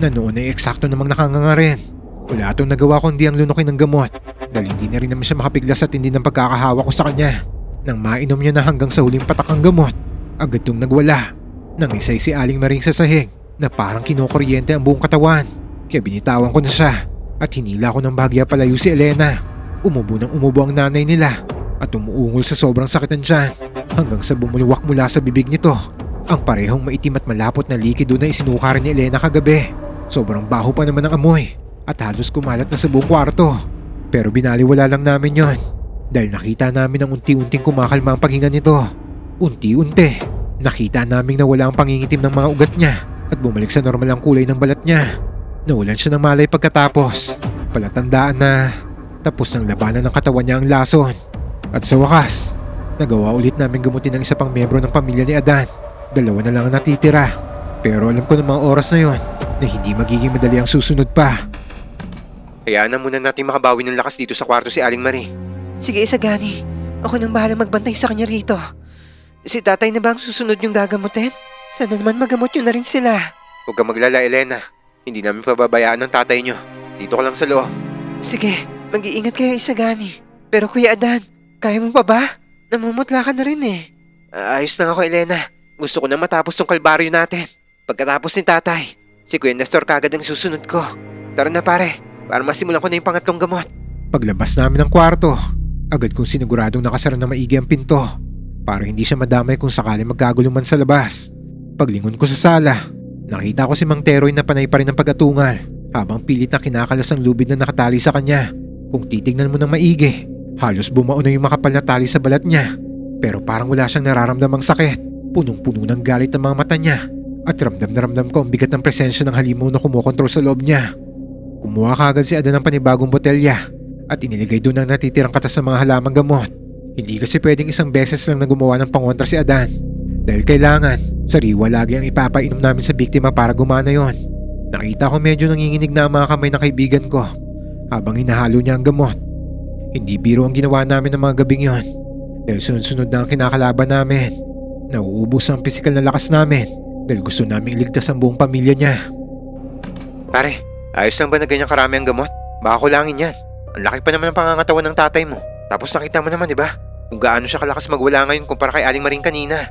na noon ay eksakto namang nakanganga rin. Wala itong nagawa kundi ang lunukin ng gamot dahil hindi na rin naman siya makapiglas sa tindi ng pagkakahawa ko sa kanya. Nang mainom niya na hanggang sa huling patak ang gamot, agad yung nagwala. Nangisay si Aling Maring sa sahig na parang kinukuryente ang buong katawan. Kaya binitawan ko na siya at hinila ko ng bahagya palayo si Elena. Umubo ng umubo ang nanay nila at umuungol sa sobrang sakit ng tiyan hanggang sa bumuluwak mula sa bibig nito ang parehong maitim at malapot na likido na isinuka rin ni Elena kagabi. Sobrang baho pa naman ang amoy at halos kumalat na sa buong kwarto. Pero binaliwala lang namin yon dahil nakita namin ang unti-unting kumakalma ang paghinga nito. Unti-unti, nakita naming nawala ang pangingitim ng mga ugat niya at bumalik sa normal ang kulay ng balat niya. Nawalan siya ng malay pagkatapos. Palatandaan na tapos ng labanan ng katawan niya ang lason. At sa wakas, nagawa ulit namin gamutin ang isa pang miyembro ng pamilya ni Adan. 2 na lang ang natitira. Pero alam ko ng mga oras na yon na hindi magiging madali ang susunod pa. Hayaan na muna natin makabawi ng lakas dito sa kwarto si Aling Maring. Sige, Isagani. Ako nang bahala magbantay sa kanya rito. Si tatay na ba ang susunod yung gagamutin? Sana naman magamot yun na rin sila. Huwag kang maglala, Elena. Hindi namin pababayaan ng tatay nyo. Dito ka lang sa loob. Sige, mag-iingat kayo, Isagani. Pero Kuya Adan, kaya mo pa ba? Namumutla ka na rin eh. Ayos lang ako, Elena. Gusto ko na matapos tong kalbaryo natin. Pagkatapos ni tatay, si Kuya Nestor kagad ang susunod ko. Tara na pare, para masimulan ko na yung pangatlong gamot. Paglabas namin ng kwarto, agad kong siniguradong nakasara na maigi ang pinto para hindi siya madamay kung sakali magkagulo man sa labas. Paglingon ko sa sala, nakita ko si Mang Teroy na panay pa rin ang pag-atungal habang pilit na kinakalas ang lubid na nakatali sa kanya. Kung titignan mo ng maigi, halos bumao na yung makapal na tali sa balat niya. Pero parang wala siyang nararamdamang sakit. Punong-puno ng galit ang mga mata niya at ramdam na ramdam ko ang bigat ng presensya ng halimaw na kumokontrol sa loob niya. Kumuha kaagad si Adan ng panibagong botelya at iniligay doon ang natitirang katas ng mga halamang gamot. Hindi kasi pwedeng isang beses lang na gumawa ng pangontra si Adan dahil kailangan sariwa lagi ang ipapainom namin sa biktima para gumana yon. Nakita ko medyo nanginginig na ang mga kamay ng kaibigan ko habang hinahalo niya ang gamot. Hindi biro ang ginawa namin ng mga gabing yon dahil sunod-sunod na ang kinakalaban namin. Nauubos ang pisikal na lakas namin dahil gusto naming iligtas ang buong pamilya niya. Pare, ayos lang ba na ganyang karami ang gamot? Baka kulangin yan. Ang laki pa naman ng pangangatawan ng tatay mo. Tapos nakita mo naman, di ba? Kung gaano siya kalakas magwala ngayon kumpara kay Aling Maring kanina.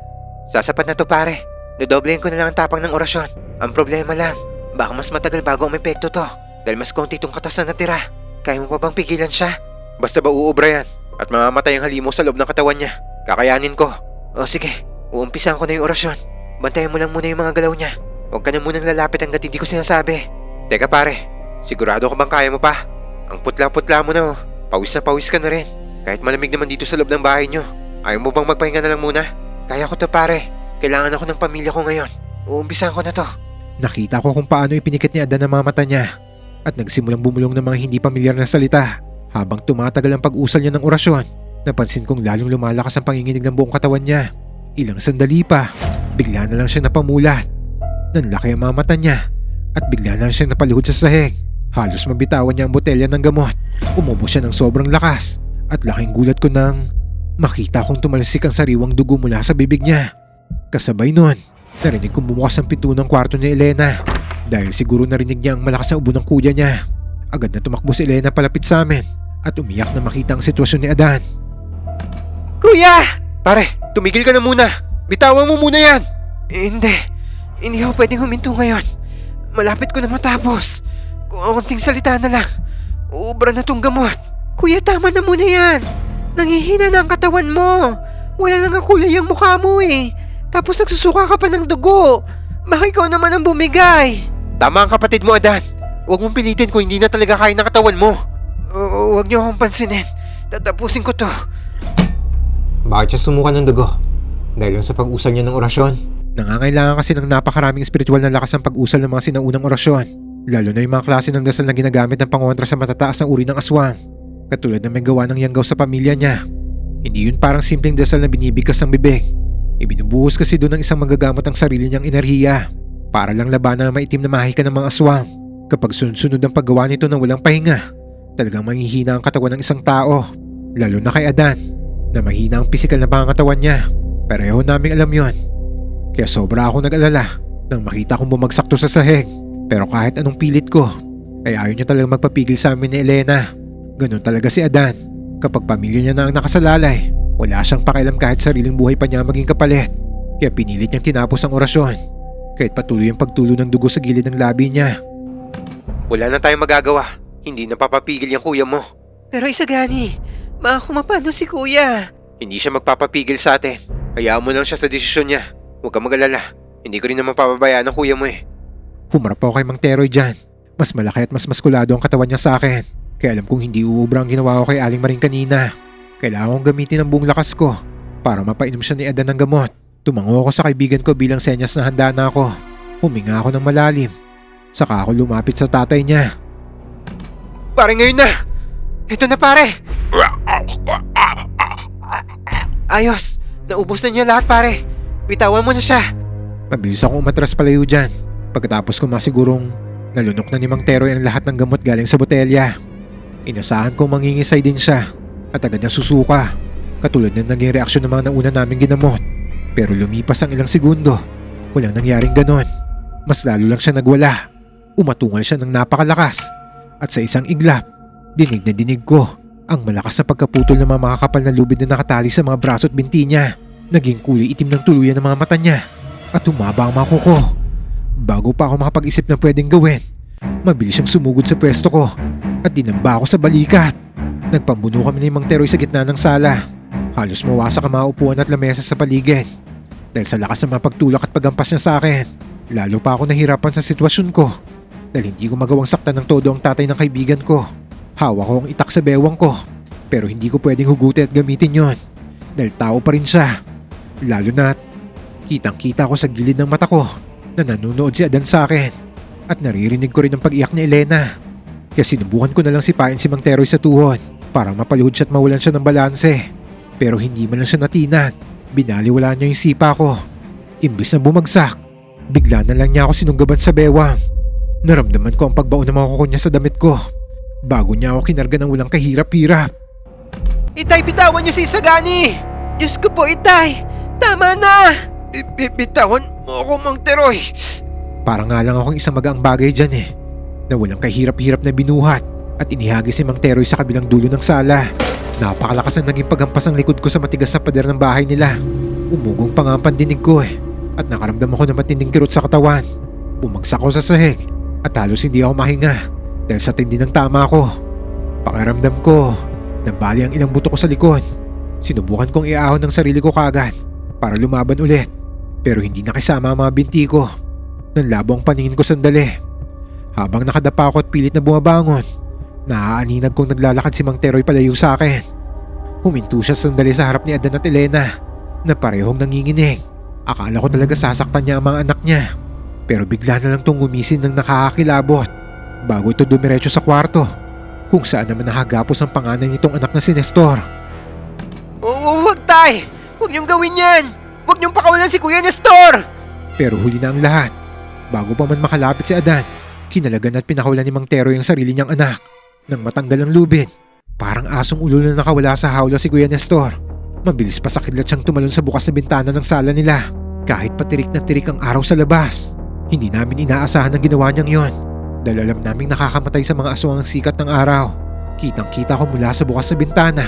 Sasapat na to pare. Dodoblehin ko na lang ang tapang ng orasyon. Ang problema lang, baka mas matagal bago ang epekto to. Dahil mas konti itong katas na natira. Kaya mo pa bang pigilan siya? Basta ba uubra yan at mamamatay ang halimaw sa loob ng katawan niya. Kakayanin ko. O sige, uumpisahan ko na yung orasyon. Bantayan mo lang muna yung mga galaw niya. Huwag ka na munang lalapit hanggat hindi ko sinasabi. Teka pare, sigurado ka bang kaya mo pa? Ang putla-putla mo na oh. Pawis na pawis ka na rin. Kahit malamig naman dito sa loob ng bahay niyo. Ayaw mo bang magpahinga na lang muna? Kaya ko to pare. Kailangan ako ng pamilya ko ngayon. Uumpisahan ko na to. Nakita ko kung paano ipinikit ni Adan ang mga mata niya at nagsimulang bumulong ng mga hindi pamilyar na salita. Habang tumatagal ang pag-usal niya ng orasyon, napansin kong lalong lumalakas ang panginginig ng buong katawan niya. Ilang sandali pa, bigla na lang siyang napamulat. Nanlaki ang mga mata niya at bigla na lang siyang napaluhod sa sahig. Halos mabitawan niya ang botelya ng gamot. Umubo siya ng sobrang lakas at laking gulat ko nang makita kong tumalsik ang sariwang dugo mula sa bibig niya. Kasabay nun, narinig kong bumukas ang pinto ng kwarto ni Elena. Dahil siguro narinig niya ang malakas na ubo ng kuya niya. Agad na tumakbo si Elena palapit sa amin at umiyak na makita ang sitwasyon ni Adan. Kuya! Pare, tumigil ka na muna. Bitawan mo muna yan. Hindi ako pwedeng huminto ngayon. Malapit ko na matapos. Kunting salita na lang. Uubra na tong gamot. Kuya, tama na muna yan. Nangihina na ang katawan mo. Wala na nga kulay ang mukha mo eh. Tapos nagsusuka ka pa ng dugo. Baka ikaw naman ang bumigay. Tama ang kapatid mo, Adan. Huwag mong pilitin kung hindi na talaga kaya ng katawan mo. Huwag niyo akong pansinin. Tatapusin ko to. Bakit siya sumuka ng dugo? Dahil lang sa pag-usal niya ng orasyon. Nangangailangan kasi ng napakaraming spiritual na lakas ang pag-usal ng mga sinaunang orasyon. Lalo na yung mga klase ng dasal na ginagamit ng pangontra sa matataas ng uri ng aswang. Katulad na may gawa ng yanggaw sa pamilya niya. Hindi yun parang simpleng dasal na binibigkas ng bibig. Ibinubuhos kasi doon ng isang magagamot ang sarili niyang enerhiya. Para lang labanan ang maitim na mahika ng mga aswang. Kapag sunod-sunod ang paggawa nito ng walang pahinga, talagang manghihina ang katawan ng isang tao. Lalo na kay Adan, na mahina ang pisikal na pangangatawan niya. Pareho naming alam yon. Kaya sobra ako nag-alala nang makita kong bumagsak to sa sahig. Pero kahit anong pilit ko, ay ayaw niya talagang magpapigil sa amin ni Elena. Ganun talaga si Adan. Kapag pamilya niya na ang nakasalalay, Wala siyang pakialam kahit sariling buhay pa niya maging kapalit. Kaya pinilit niyang tinapos ang orasyon. Kahit patuloy ang pagtulo ng dugo sa gilid ng labi niya. Wala na tayong magagawa. Hindi na papapigil yung kuya mo. Pero Isagani, makakumapano si kuya? Hindi siya magpapapigil sa atin. Hayaan mo lang siya sa desisyon niya. Huwag kang mag-alala. Hindi ko rin naman pababayaan ang kuya mo eh. Humarap ako kay Mang Teroy dyan. Mas malaki at mas maskulado ang katawan niya sa akin. Kaya alam kong hindi uubra ang ginawa ko kay Aling Maring kanina. Kailangan kong gamitin ang buong lakas ko para mapainom siya ni Adan ng gamot. Tumango ako sa kaibigan ko bilang senyas na handa na ako. Huminga ako ng malalim. Saka ako lumapit sa tatay niya. Pare, ngayon na! Ito na pare! Ayos! Naubos na niya lahat pare! Bitawan mo na siya! Mabilis akong umatras palayo dyan. Pagkatapos ko masigurong nalunok na ni Mang Teroy ang lahat ng gamot galing sa botelya. Inasahan kong mangingisay din siya at agad na susuka. Katulad ng naging reaksyon ng mga nauna naming ginamot. Pero lumipas ang ilang segundo. Walang nangyaring ganon. Mas lalo lang siya nagwala. Umatungal siya ng napakalakas. At sa isang iglap, dinig na dinig ko ang malakas na pagkaputol ng mga makakapal na lubid na nakatali sa mga braso at binti niya. Naging kulay itim ng tuluyan ng mga mata niya. At humaba ang mga kuko. Bago pa ako makapag-isip ng pwedeng gawin, mabilis siyang sumugod sa pwesto ko at dinamba ako sa balikat. Nagpambuno kami ni Mang Teroy sa gitna ng sala. Halos mawasak ang mga upuan at lamesa sa paligid. Dahil sa lakas ng mga pagtulak at pagampas niya sa akin, lalo pa ako nahirapan sa sitwasyon ko. Dahil hindi ko magawang saktan ng todo ang tatay ng kaibigan ko. Hawak ko ang itak sa bewang ko. Pero hindi ko pwedeng hugutin at gamitin yon. Dahil tao pa rin siya. Lalo na kitang-kita ko sa gilid ng mata ko na nanunood si Adan sa akin. At naririnig ko rin ang pag-iyak ni Elena. Kaya sinubukan ko na lang sipain si Mang Teroy sa tuhod para mapaluhod siya at mawalan siya ng balanse. Pero hindi man lang siya natinag. Binaliwala niya yung sipa ko. Imbis na bumagsak, bigla na lang niya ako sinunggaban sa bewang. Naramdaman ko ang pagbaon ng mga kuko niya sa damit ko. Bago niya ako kinarga ng walang kahirap-hirap. Itay, bitawan niyo si Isagani! Diyos ko po, Itay! Tama na! Bitawan mo ako, Mang Teroy! Parang nga lang akong isang magaang bagay dyan eh. Na walang kahirap-hirap na binuhat at inihagis si Mang Teroy sa kabilang dulo ng sala. Napakalakas ang naging pagampas ang likod ko sa matigas na pader ng bahay nila. Umugong pa nga ang pandinig ko eh. At nakaramdam ako ng matinding kirot sa katawan. Bumagsak ako sa sahig at halos hindi ako mahinga dahil sa tindi ng tama ko. Pakiramdam ko, nabali ang ilang buto ko sa likod. Sinubukan kong iahon ng sarili ko kaagad para lumaban ulit. Pero hindi nakisama ang mga binti ko. Nanlabo ang paningin ko sandali. Habang nakadapa ako at pilit na bumabangon, naaaninag kong naglalakad si Mang Teroy palayo sa akin. Huminto siya sandali sa harap ni Adan at Elena na parehong nanginginig. Akala ko talaga sasaktan niya ang mga anak niya. Pero bigla na lang itong gumisin ng nakakakilabot bago ito dumiretso sa kwarto kung saan naman nakagapos ang panganay nitong anak na si Nestor. Oo, wag tay! Huwag niyong gawin yan! Huwag niyong pakawalan si Kuya Nestor! Pero huli na ang lahat. Bago pa man makalapit si Adan, kinalagan at pinakawalan ni Mang Teroy ang sarili niyang anak nang matanggal ang lubid. Parang asong ulo na nakawala sa hawla si Kuya Nestor. Mabilis pa sa kidlat siyang tumalon sa bukas na bintana ng sala nila. Kahit patirik na tirik ang araw sa labas, hindi namin inaasahan ang ginawa niyang yon. Dahil alam naming nakakamatay sa mga aswang ang sikat ng araw. Kitang-kita ko mula sa bukas na bintana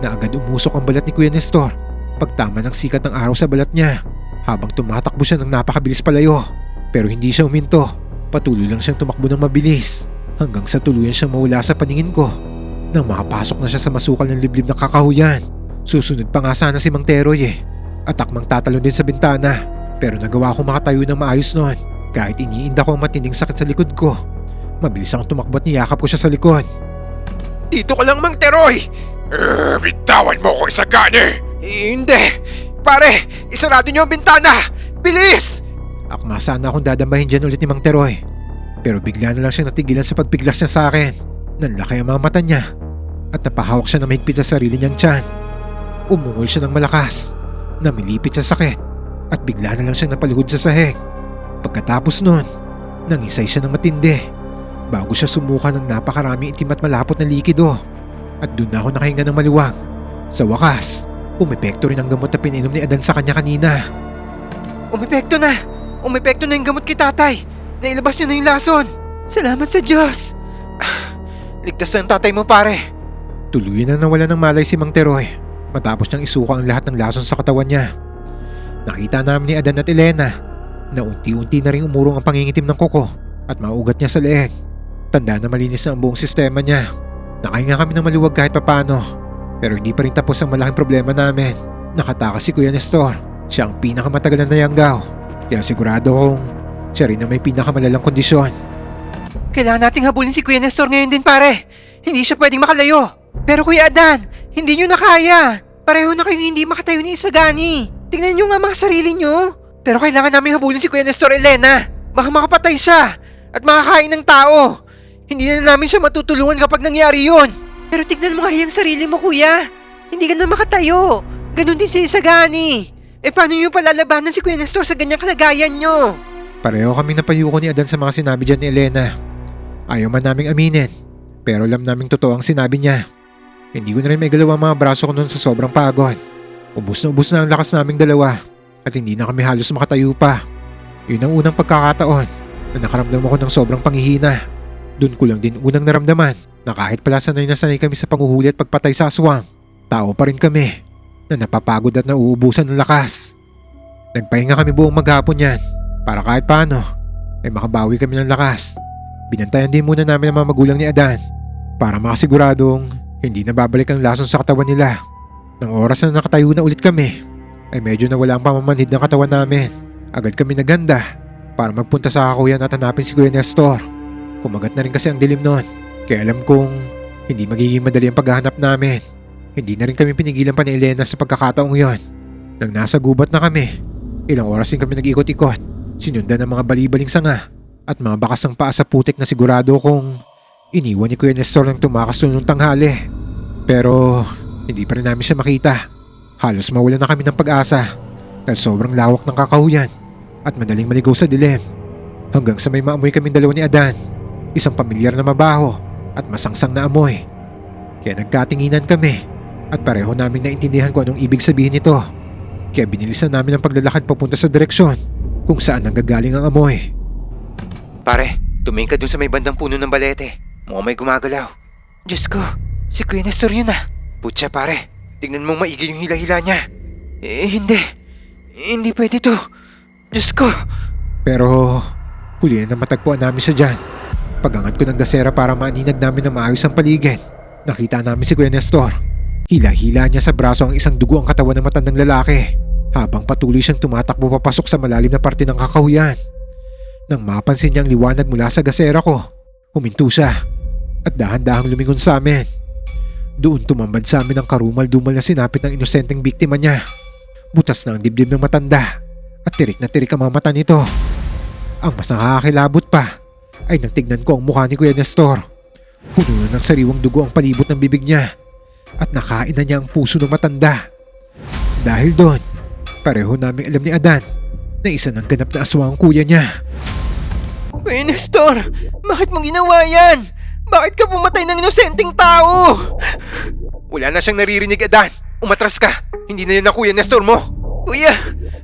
na agad umusok ang balat ni Kuya Nestor pagtama ng sikat ng araw sa balat niya. Habang tumatakbo siya ng napakabilis palayo. Pero hindi siya uminto. Patuloy lang siyang tumakbo ng mabilis hanggang sa tuluyan siyang mawala sa paningin ko. Nang makapasok na siya sa masukal ng liblib ng kakahuyan. Susunod pa nga sana si Mang Teroy eh. At akmang tatalon din sa bintana. Pero nagawa ko makatayo ng maayos noon kahit iniinda ko ang matinding sakit sa likod ko. Mabilis akong tumakbo at niyakap ko siya sa likod. Dito ka lang, Mang Teroy! Bitawan mo ko, Isagani! Hindi! Pare! Isarado niyo ang bintana! Bilis! Akma sana akong dadambahin dyan ulit ni Mang Teroy. Pero bigla na lang siyang natigilan sa pagpiglas niya sa akin. Nanlaki ang mga mata niya at napahawak siya ng mahigpit sa sarili niyang tiyan. Umungol siya ng malakas, namilipit sa sakit at bigla na lang siyang napaluhod sa sahig. Pagkatapos nun, nangisay siya ng matindi bago siya sumuka ng napakaraming itim at malapot na likido. At doon na ako nakahinga ng maluwag. Sa wakas, umepekto rin ang gamot na pinainom ni Adan sa kanya kanina. Umepekto na! Umepekto na yung gamot kay tatay! Nailabas niya na yung lason! Salamat sa Diyos! Ligtas na ang tatay mo, pare! Tuluyan na nawala ng malay si Mang Teroy matapos niyang isuka ang lahat ng lason sa katawan niya. Nakita namin ni Adan at Elena na unti-unti na rin umurong ang pangingitim ng kuko at maugat niya sa leeg. Tanda na malinis na ang buong sistema niya. Nakahinga kami ng maluwag kahit papano, pero hindi pa rin tapos ang malaking problema namin. Nakatakas si Kuya Nestor. Siya ang pinakamatagal na nayanggaw, kaya sigurado kong siya rin ang may pinakamalalang kondisyon. Kailangan nating habulin si Kuya Nestor ngayon din, pare. Hindi siya pwedeng makalayo. Pero Kuya Adan, hindi nyo na kaya. Pareho na kayong hindi makatayo ni Isagani. Tingnan nyo nga mga sarili nyo. Pero kailangan namin habulin si Kuya Nestor, Elena. Baka makapatay siya at makakain ng tao. Hindi na namin siya matutulungan kapag nangyari yun. Pero tignan mo nga yung sarili mo, Kuya. Hindi ka na makatayo. Ganon din si Isagani. Paano nyo palalabanan si Kuya Nestor sa ganyang kalagayan nyo? Pareho kami napayuko ni Adan sa mga sinabi dyan ni Elena. Ayaw man naming aminin, pero alam naming totoo ang sinabi niya. Hindi ko na rin may galaw ang mga braso ko noon sa sobrang pagod. Ubus na ang lakas naming dalawa at hindi na kami halos makatayo pa. Yun ang unang pagkakataon na nakaramdam ako ng sobrang panghihina. Doon ko lang din unang naramdaman na kahit pala sanay na sanay kami sa panguhuli at pagpatay sa aswang, tao pa rin kami na napapagod at nauubusan ng lakas. Nagpahinga kami buong maghapon yan para kahit paano ay makabawi kami ng lakas. Binantayan din muna namin ang mga magulang ni Adan para makasiguradong hindi na babalik ang lason sa katawan nila. Nang oras na nakatayo na ulit kami, ay medyo nawala ang pamamanhid ng katawan namin. Agad kami naganda para magpunta sa kakuyan at hanapin si Kuya Nestor. Kumagat na rin kasi ang dilim noon, kaya alam kong hindi magiging madali ang paghahanap namin. Hindi na rin kami pinigilan pa ni Elena sa pagkakataong yon. Nang nasa gubat na kami, ilang oras din kami nag-ikot-ikot, sinundan ng mga balibaling sanga at mga bakas ng paa sa putik na sigurado kong iniwan ni Kuya Nestor nang tumakas noong tanghali. Pero hindi pa rin namin siya makita. Halos mawalan na kami ng pag-asa dahil sobrang lawak ng kakahuyan at madaling maligaw sa dilim. Hanggang sa may maamoy kaming dalawa ni Adan, isang pamilyar na mabaho at masangsang na amoy. Kaya nagkatinginan kami at pareho namin naintindihan kung anong ibig sabihin nito. Kaya binilisan namin ang paglalakad papunta sa direksyon kung saan nanggagaling ang amoy. Pare, tumingin ka dun sa may bandang puno ng balete. Mukhang may gumagalaw. Diyos ko, si Kuya Nestor yun ah. Putya pare, tignan mong maigi yung hila-hila niya. Hindi pwede to. Diyos ko. Pero huli na matagpuan namin siya dyan. Pagangat ko ng gasera para maaninag namin na maayos ang paligid, nakita namin si Kuya Nestor. Hila-hila niya sa braso ang isang dugo ang katawan ng matandang lalaki habang patuloy siyang tumatakbo papasok sa malalim na parte ng kakahuyan. Nang mapansin niyang liwanag mula sa gasera ko, huminto siya at dahan-dahang lumingon sa amin. Doon tumambad sa amin ang karumal-dumal na sinapit ng inosenteng biktima niya. Butas na ang dibdib ng matanda at tirik na tirik ang mga mata nito. Ang mas nakakakilabot pa ay nang tignan ko ang mukha ni Kuya Nestor. Puno ng sariwang dugo ang palibot ng bibig niya at nakain na niya ang puso ng matanda. Dahil doon, pareho naming alam ni Adan na isa ng ganap na aswang ang kuya niya. Kuya Nestor, bakit mo ginawa yan? Bakit ka pumatay ng inosenteng tao? Wala na siyang naririnig, Adan. Umatras ka. Hindi na yun ang Kuya Nestor mo. Kuya,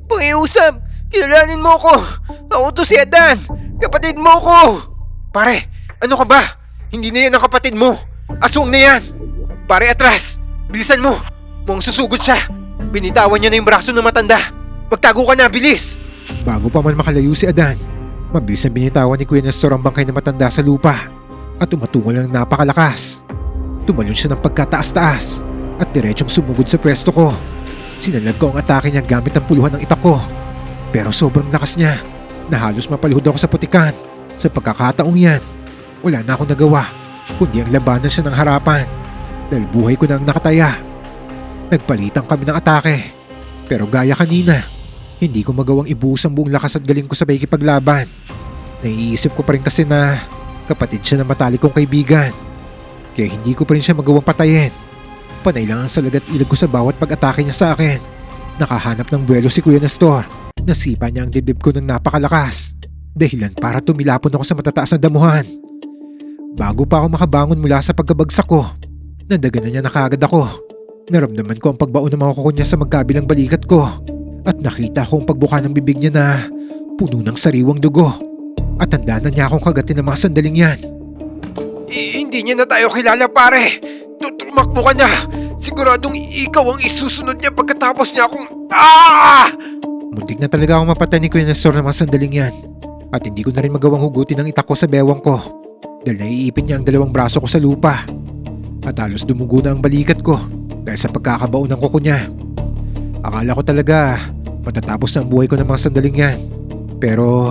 pakiusap. Kilalanin mo ko. Ako to si Adan. Kapatid mo ko. Pare, ano ka ba? Hindi na yan ang kapatid mo. Aswang na yan. Pare, atras. Bilisan mo. Mukhang susugod siya. Binitawan niya na yung braso ng matanda. Magtago ka na, bilis. Bago pa man makalayo si Adan, mabilis na binitawan ni Kuya Nestor ang bangkay na matanda sa lupa at umatungal ng napakalakas. Tumalon siya ng pagkataas-taas at diretsong sumugod sa pwesto ko. Sinalag ko ang atake niya gamit ang puluhan ng itak ko. Pero sobrang lakas niya na halos mapaluhod ako sa putikan. Sa pagkakataong yan, wala na akong nagawa kundi ang labanan siya ng harapan dahil buhay ko na ang nakataya. Nagpalitan kami ng atake pero gaya kanina, hindi ko magawang ibuhos ang buong lakas at galing ko sa pakikipaglaban. Naiisip ko pa rin kasi na kapatid siya ng matalik kong kaibigan. Kaya hindi ko pa rin siya magawang patayin. Panay lang ang salag at ilag ko sa bawat pag-atake niya sa akin. Nakahanap ng buwelo si Kuya Nestor. Nasipa niya ang dibdib ko ng napakalakas. Dahilan para tumilapon ako sa matataas na damuhan. Bago pa ako makabangon mula sa pagkabagsak ko, nadaganan niya na kaagad ako. Naramdaman ko ang pagbaon ng mga kuko niya sa magkabilang balikat ko. At nakita ko ang pagbuka ng bibig niya na puno ng sariwang dugo. At tanda na niya akong kagatin ng mga sandaling yan. Hindi niya na tayo kilala, pare. Tumakbo ka na. Siguradong ikaw ang isusunod niya pagkatapos niya akong... Ah! Muntik na talaga akong mapatay ni Kuya Nestor ng mga sandaling yan. At hindi ko na rin magawang hugutin ang itak ko sa bewang ko. Dahil naiipin niya ang dalawang braso ko sa lupa. At halos dumugo na ang balikat ko dahil sa pagkakabaon ng kuko niya. Akala ko talaga matatapos na ang buhay ko ng mga sandaling yan. Pero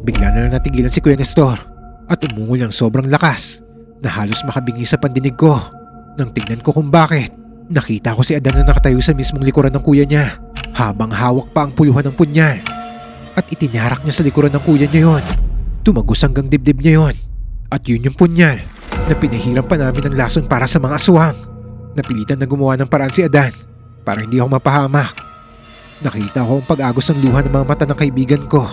bigla na lang natigilan si Kuya Nestor at umungol ng sobrang lakas na halos makabingi sa pandinig ko. Nang tignan ko kung bakit, nakita ko si Adan na nakatayo sa mismong likuran ng kuya niya habang hawak pa ang puluhan ng punyal. At itinarak niya sa likuran ng kuya niya yon. Tumagos hanggang dibdib niya yon. At yun yung punyal na pinahiram pa namin ng lason para sa mga aswang. Napilitan na gumawa ng paraan si Adan para hindi ako mapahamak. Nakita ko ang pag-agos ng luha ng mga mata ng kaibigan ko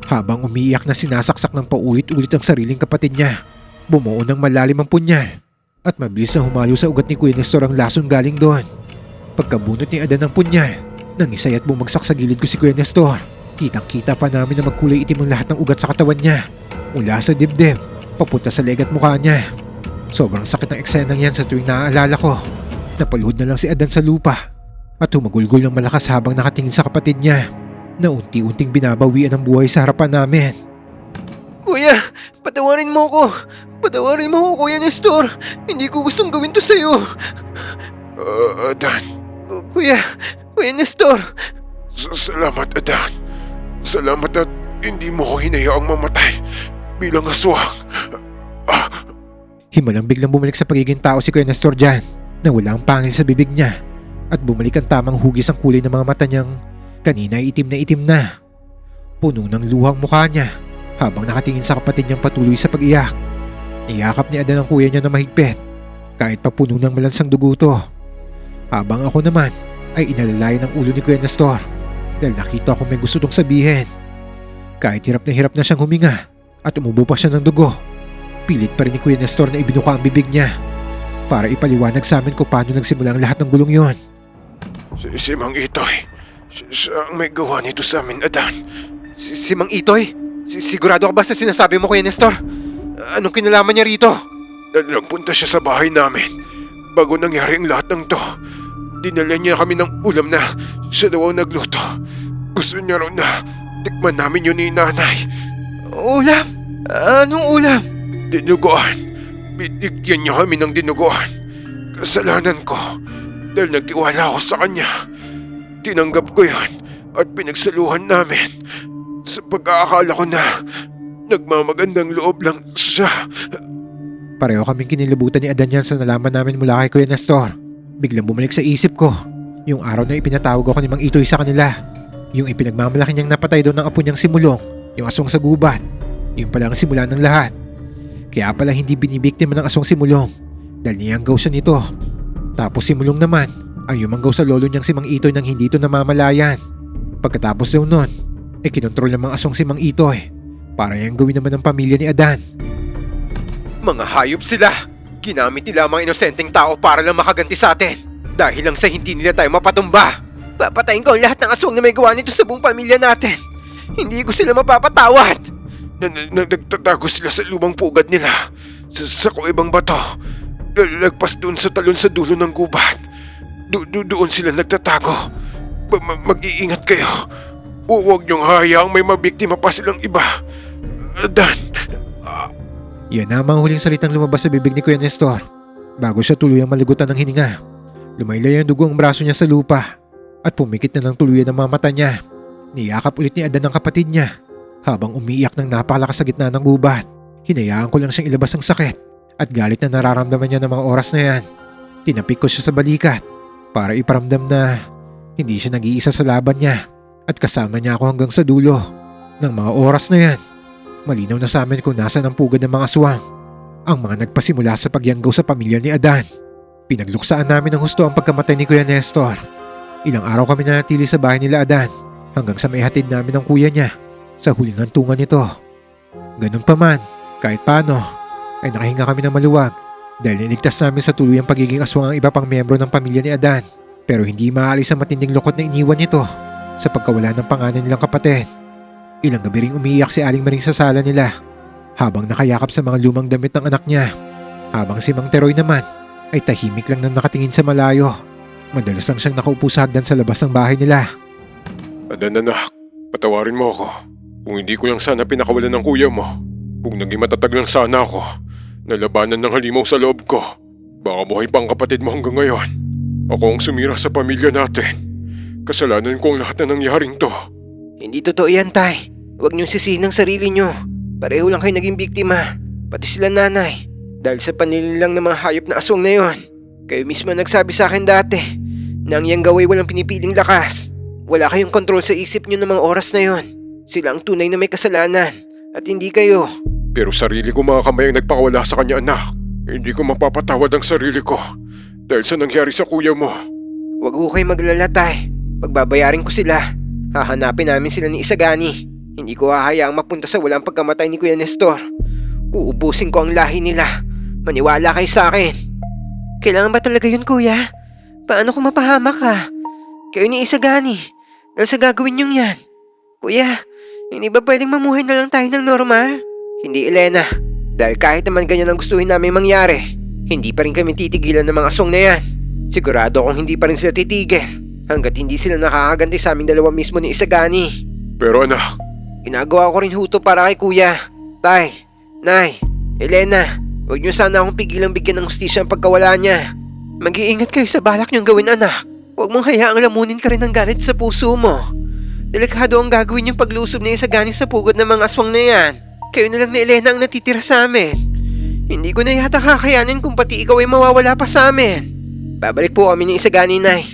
habang umiiyak na sinasaksak ng paulit-ulit ang sariling kapatid niya. Bumuo ng malalim ang punyal at mabilis na humalo sa ugat ni Kuya Nestor ang lason galing doon. Pagkabunot ni Adan ng punyal, nangisay at bumagsak sa gilid ko si Kuya Nestor. Kitang-kita pa namin na magkulay itim ang lahat ng ugat sa katawan niya. Mula sa dibdib, papunta sa leg at mukha niya. Sobrang sakit ng eksenang yan sa tuwing naaalala ko. Napaluhod na lang si Adan sa lupa at humagulgol ng malakas habang nakatingin sa kapatid niya na unti-unting binabawian ang buhay sa harapan namin. Kuya, patawarin mo ko. Patawarin mo ko, Kuya Nestor. Hindi ko gustong gawin to sa'yo. Adan, Kuya Nestor. salamat Adan. Salamat at hindi mo ko hinayaang mamatay bilang aswang. Himalang biglang bumalik sa pagiging tao si Kuya Nestor dyan na wala ang pangil sa bibig niya at bumalik ang tamang hugis ang kulay ng mga mata niyang kanina itim na. Puno ng luhang mukha niya habang nakatingin sa kapatid niyang patuloy sa pag-iyak. Iyakap ni Adan ang kuya niya na mahigpit kahit pa puno ng malansang dugo to. Habang ako naman ay inalalayan ang ulo ni Kuya Nestor dahil nakita ko may gusto tong sabihin. Kahit hirap na siyang huminga at umubo pa siya ng dugo, pilit pa rin ni Kuya Nestor na ibinuka ang bibig niya para ipaliwanag sa amin kung paano nagsimula ang lahat ng gulong yon. Si Mang Itoy, siya ang may gawa nito sa amin, Adan. Si Mang Itoy? Sigurado ka ba sa sinasabi mo, Kuya Nestor? Anong kinalaman niya rito? Nagpunta siya sa bahay namin bago nangyari ang lahat ng to. Dinala niya kami ng ulam na siya daw ang nagluto. Gusto niya raw na tikman namin yun ni nanay. Ulam? Anong ulam? Dinuguan. Binigyan niya kami ng dinuguan. Kasalanan ko dahil nagtiwala ako sa kanya. Tinanggap ko yan at pinagsaluhan namin sa pag-aakala ko na nagmamagandang loob lang siya. Pareho kaming kinilabutan ni Adan yan sa nalaman namin mula kay Kuya Nestor. Biglang bumalik sa isip ko yung araw na ipinatawag ako ni Mang Itoy sa kanila. Yung ipinagmamalaki niyang napatay daw ng apo niyang si Mulong, yung aswang sa gubat. Yung pala ang simula ng lahat. Kaya pala hindi binibiktima ng aswang si Mulong dahil niyanggaw siya nito. Tapos si Mulong naman ang yumanggaw sa lolo niyang si Mang Itoy nang hindi ito namamalayan. Pagkatapos daw nun, kinontrol ng mga aswang si Mang Itoy para yung gawin naman ng pamilya ni Adan. Mga hayop sila! Ginamit nila ang mga inosenteng tao para lang makaganti sa atin. Dahil lang sa hindi nila tayo mapatumba. Papatayin ko ang lahat ng aswang na may gawa nito sa buong pamilya natin. Hindi ko sila mapapatawad. Nagtatago sila sa lumang pugad nila sa kuibang bato. Lagpas doon sa talon sa dulo ng gubat. Doon sila nagtatago. Mag-iingat kayo. Huwag niyong hayaang may mabiktima pa silang iba. Adan. Yan na ang mga huling salitang lumabas sa bibig ni Kuya Nestor bago siya tuluyang maligutan ng hininga. Lumaylay ang dugo ang braso niya sa lupa at pumikit na ng tuluyan ang mga mata niya. Niyakap ulit ni Adan ang kapatid niya habang umiiyak ng napakalakas sa gitna ng gubat. Hinayaan ko lang siyang ilabas ang sakit at galit na nararamdaman niya ng mga oras na yan. Tinapik ko siya sa balikat para iparamdam na hindi siya nag-iisa sa laban niya at kasama niya ako hanggang sa dulo. Ng mga oras na yan, malinaw na sa amin kung nasaan ang pugad ng mga aswang, ang mga nagpasimula sa pagyanggaw sa pamilya ni Adan. Pinagluksaan namin ng husto ang pagkamatay ni Kuya Nestor. Ilang araw kami nanatili sa bahay nila Adan hanggang sa maihatid namin ang kuya niya sa huling hantungan nito. Ganun pa man, kahit paano, ay nakahinga kami ng maluwag dahil niligtas namin sa tuluyang pagiging aswang ang iba pang miyembro ng pamilya ni Adan. Pero hindi maalis ang matinding lungkot na iniwan nito sa pagkawala ng panganay nilang kapatid. Ilang gabi ring umiiyak si Aling Maring sa sala nila habang nakayakap sa mga lumang damit ng anak niya. Habang si Mang Teroy naman ay tahimik lang na nakatingin sa malayo. Madalas lang siyang nakaupo sa hagdan sa labas ng bahay nila. Adan anak, patawarin mo ako. Kung hindi ko lang sana pinakawalan ng kuya mo. Kung naging matatag lang sana ako, nalabanan ng halimaw sa loob ko. Baka buhay pa ang kapatid mo hanggang ngayon. Ako ang sumira sa pamilya natin. Kasalanan ko ang lahat na nangyaring to. Hindi totoo yan, Tay. Huwag niyong sisihin ang sarili niyo. Pareho lang kayo naging biktima. Pati sila nanay. Dahil sa panililang ng mga hayop na aswang na yon. Kayo mismo nagsabi sa akin dati na ang iyang gaway walang pinipiling lakas. Wala kayong kontrol sa isip niyo ng mga oras na yon. Sila ang tunay na may kasalanan at hindi kayo. Pero sarili ko mga kamay ang nagpakawala sa kanya, anak. Hindi ko mapapatawad ang sarili ko dahil sa nangyari sa kuya mo. Huwag ho kayo maglala, Tay. Pagbabayarin ko sila. Hahanapin namin sila ni Isagani. Hindi ko hahayaang mapunta sa walang pagkamatay ni Kuya Nestor. Uubusin ko ang lahi nila. Maniwala kayo sa akin. Kailangan ba talaga yun, Kuya? Paano kung mapahamak ka? Kayo ni Isagani. Dahil sa gagawin niyong yan. Kuya, hindi ba pwedeng mamuhay na lang tayo ng normal? Hindi, Elena. Dahil kahit naman ganyan ang gustuhin namin mangyari, hindi pa rin kami titigilan ng mga aswang na yan. Sigurado akong hindi pa rin sila titigil hanggat hindi sila nakakaganti sa aming dalawa mismo ni Isagani. Pero anak, Ginagawa ko rin huto para kay Kuya. Tay, Nay, Elena, huwag niyo sana akong pigilang bigyan ng hustisya ang pagkawala niya. Mag-iingat kayo sa balak niyong gawin, anak. Huwag mong hayaang lamunin ka rin ng galit sa puso mo. Delikado ang gagawin yung paglusob ni Isagani sa pugod ng mga aswang na yan. Kayo na lang ni Elena ang natitira sa amin. Hindi ko na yata kakayanin kung pati ikaw ay mawawala pa sa amin. Babalik po kami ni Isagani, Nay.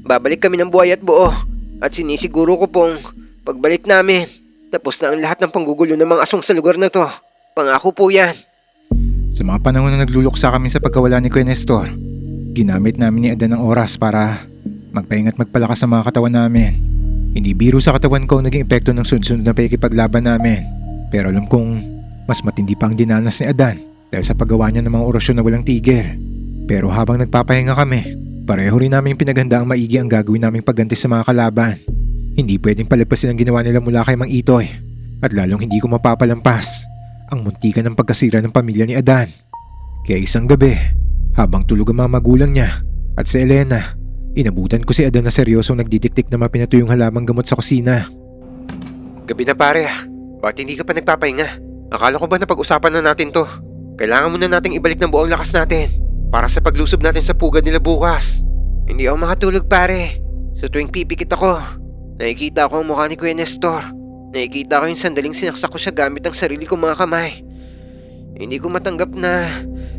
Babalik kami ng buhay at buo. At sinisiguro ko pong pagbalik namin, tapos na ang lahat ng panggugulo ng mga aswang sa lugar na to. Pangako po yan. Sa mga panahon na nagluluksa kami sa pagkawala ni Kuya Nestor, ginamit namin ni Adan ang oras para magpahinga at magpalakas sa mga katawan namin. Hindi biro sa katawan ko ang naging epekto ng sunod-sunod na pakikipaglaban namin. Pero alam kong mas matindi pa ang dinanas ni Adan dahil sa paggawa niya ng mga orasyon na walang tigil. Pero habang nagpapahinga kami, pareho rin namin pinaganda ang maigi ang gagawin naming pagganti sa mga kalaban. Hindi pwedeng palagpasin ang ginawa nila mula kay Mang Itoy at lalong hindi ko mapapalampas ang muntikan ng pagkasira ng pamilya ni Adan. Kaya isang gabi, habang tulog ang mga magulang niya at si Elena, inabutan ko si Adan na seryosong nagdidiktik na mapinatuyong halamang gamot sa kusina. Gabi na, pare. Bakit hindi ka pa nagpapahinga? Akala ko ba na pag-usapan na natin to? Kailangan muna nating ibalik ng buong lakas natin para sa paglusob natin sa pugad nila bukas. Hindi ako makatulog, pare. Sa tuwing pipikit ako, nakikita ko ang mukha ni Kuya Nestor. Nakikita ko yung sandaling sinaksak ko siya gamit ang sarili kong mga kamay. Hindi ko matanggap na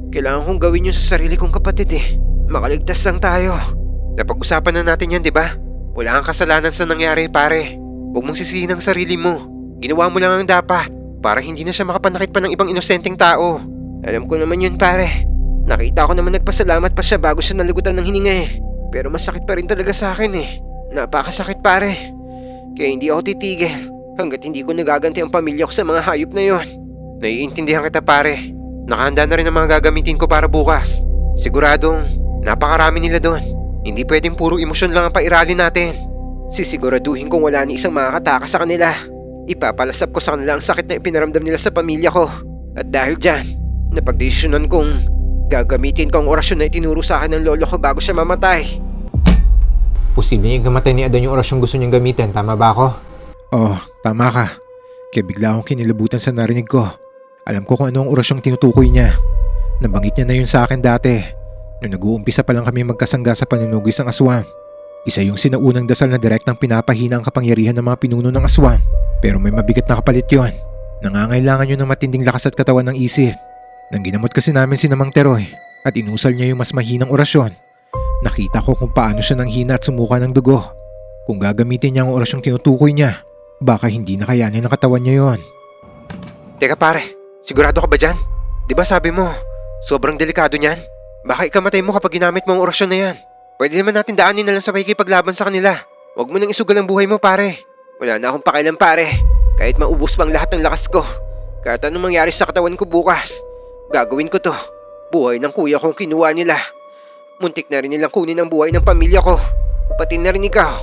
kailangan kong gawin yun sa sarili kong kapatid eh. Makaligtas lang tayo. Napag-usapan na natin yan, di ba? Wala kang kasalanan sa nangyari, pare. Huwag mong sisihin ang sarili mo. Ginawa mo lang ang dapat para hindi na siya makapanakit pa ng ibang inosenteng tao. Alam ko naman yun, pare. Nakita ko naman nagpasalamat pa siya bago siya nalugutan ng hininga eh. Pero masakit pa rin talaga sa akin eh. Napakasakit, pare. Kaya hindi ako titigil hanggat hindi ko nagaganti ang pamilya ko sa mga hayop na yon. Naiintindihan kita, pare. Nakahanda na rin ang mga gagamitin ko para bukas. Siguradong napakarami nila doon. Hindi pwedeng puro emosyon lang ang pairalin natin. Sisiguraduhin kong wala ni isang makakatakas sa kanila. Ipapalasap ko sa kanila ang sakit na ipinaramdam nila sa pamilya ko. At dahil dyan, napagdesisyonan kong gagamitin ko ang orasyon na itinuro sa akin ng lolo ko bago siya mamatay. Posibleng gamatay ni Adan yung orasyon gusto niyang gamitin, tama ba ako? Oh, tama ka. Kaya bigla akong kinilabutan sa narinig ko. Alam ko kung ano ang orasyong tinutukoy niya. Nabanggit niya na yun sa akin dati. Noong nag-uumpisa pa lang kami magkasangga sa panunugis ng aswang. Isa yung sinaunang dasal na direktang pinapahina ang kapangyarihan ng mga pinuno ng aswang. Pero may mabigat na kapalit yon. Nangangailangan yun ng matinding lakas at katawan ng isip. Nang ginamot kasi namin si Namang Teroy at inusal niya yung mas mahinang orasyon, nakita ko kung paano siya nanghina at sumuka ng dugo. Kung gagamitin niya ang orasyong tinutukoy niya, baka hindi na kayanin ng katawan niya yon. Teka, pare, sigurado ka ba dyan? Di ba sabi mo, sobrang delikado niyan? Baka ikamatay mo kapag ginamit mo ang orasyon na yan. Pwede naman natin daanin na lang sa pakikipaglaban sa kanila. Huwag mo nang isugal ang buhay mo, pare. Wala na akong pakialam, pare. Kahit maubos pang lahat ng lakas ko. Kahit anong mangyari sa katawan ko bukas, gagawin ko to. Buhay ng kuya kong kinuha nila. Muntik na rin nilang kunin ang buhay ng pamilya ko. Pati na rin ikaw.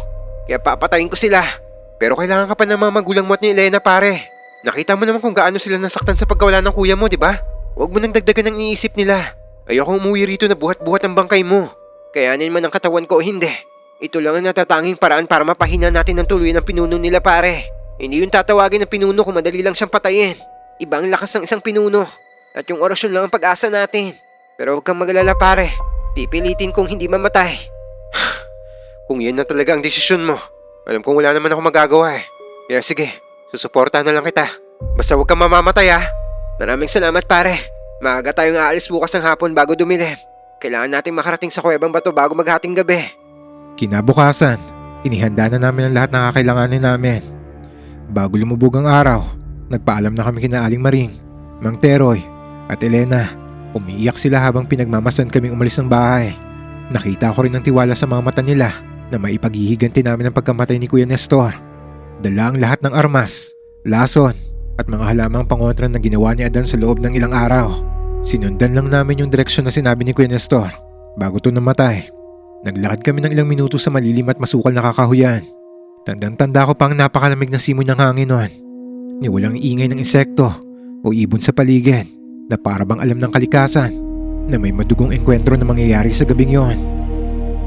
Kaya papatayin ko sila. Pero kailangan ka pa ng mga magulang mo at ni Elena, pare. Nakita mo naman kung gaano sila nasaktan sa pagkawala ng kuya mo, di ba? Huwag mo nang dagdagan ang iniisip nila. Ayokong umuwi rito na buhat-buhat ang bangkay mo. Kayanin man ang katawan ko o hindi. Ito lang ang natatanging paraan para mapahina natin ng tuluyan ang pinuno nila pare. Hindi yung tatawagin ng pinuno kung madali lang siyang patayin. Iba ang lakas ng isang pinuno. At yung orasyon lang ang pag-asa natin. Pero huwag kang magalala pare. Pipilitin kong hindi mamatay. Kung yan na talaga ang desisyon mo, alam kong wala naman ako magagawa eh. Kaya sige, susuportahan na lang kita. Basta huwag kang mamamatay ha. Maraming salamat pare. Maaga tayong aalis bukas ng hapon bago dumilim. Kailangan nating makarating sa Kuwebang Bato bago maghating gabi. Kinabukasan, inihanda na namin ang lahat ng kakailanganin namin. Bago lumubog ang araw, nagpaalam na kami kina Aling Maring, Mang Teroy at Elena. Umiiyak sila habang pinagmamasan kaming umalis ng bahay. Nakita ko rin ang tiwala sa mga mata nila na maipaghihiganti namin ang pagkamatay ni Kuya Nestor. Dala ang lahat ng armas, lason at mga halamang pangontra na ginawa ni Adan sa loob ng ilang araw. Sinundan lang namin yung direksyon na sinabi ni Kuya Nestor bago ito namatay. Naglakad kami ng ilang minuto sa malilim at masukal na kakahuyan. Tandang-tanda ko pa ang napakalamig na simoy ng hangin noon. Ni walang ingay ng insekto o ibon sa paligid na para bang alam ng kalikasan na may madugong engkwentro na mangyayari sa gabing yon.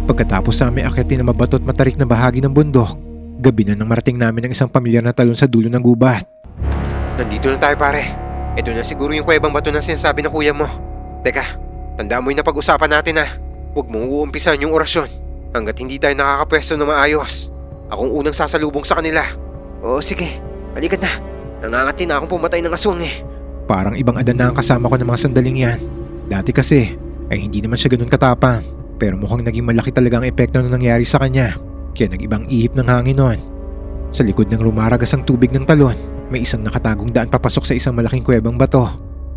Pagkatapos sa aming akyatin na mabato at matarik na bahagi ng bundok, gabi na nang marating namin ang isang pamilyar na talon sa dulo ng gubat. Nandito na tayo pare. Ito na siguro yung Kuwebang Bato na sinasabi ng kuya mo. Teka, tandaan mo yung napag-usapan natin ha. Huwag mong uumpisan yung orasyon hanggat hindi tayo nakakapwesto na maayos. Akong unang sasalubong sa kanila. Oo sige, halika na. Nangangati na akong pumatay ng aswang eh. Parang ibang Adan na ang kasama ko ng mga sandaling yan. Dati kasi ay hindi naman siya ganun katapang, pero mukhang naging malaki talaga ang epekto na nangyari sa kanya. Kaya nag-ibang ihip ng hangin noon. Sa likod ng rumaragas ang tubig ng talon, may isang nakatagong daan papasok sa isang malaking kuwebang bato.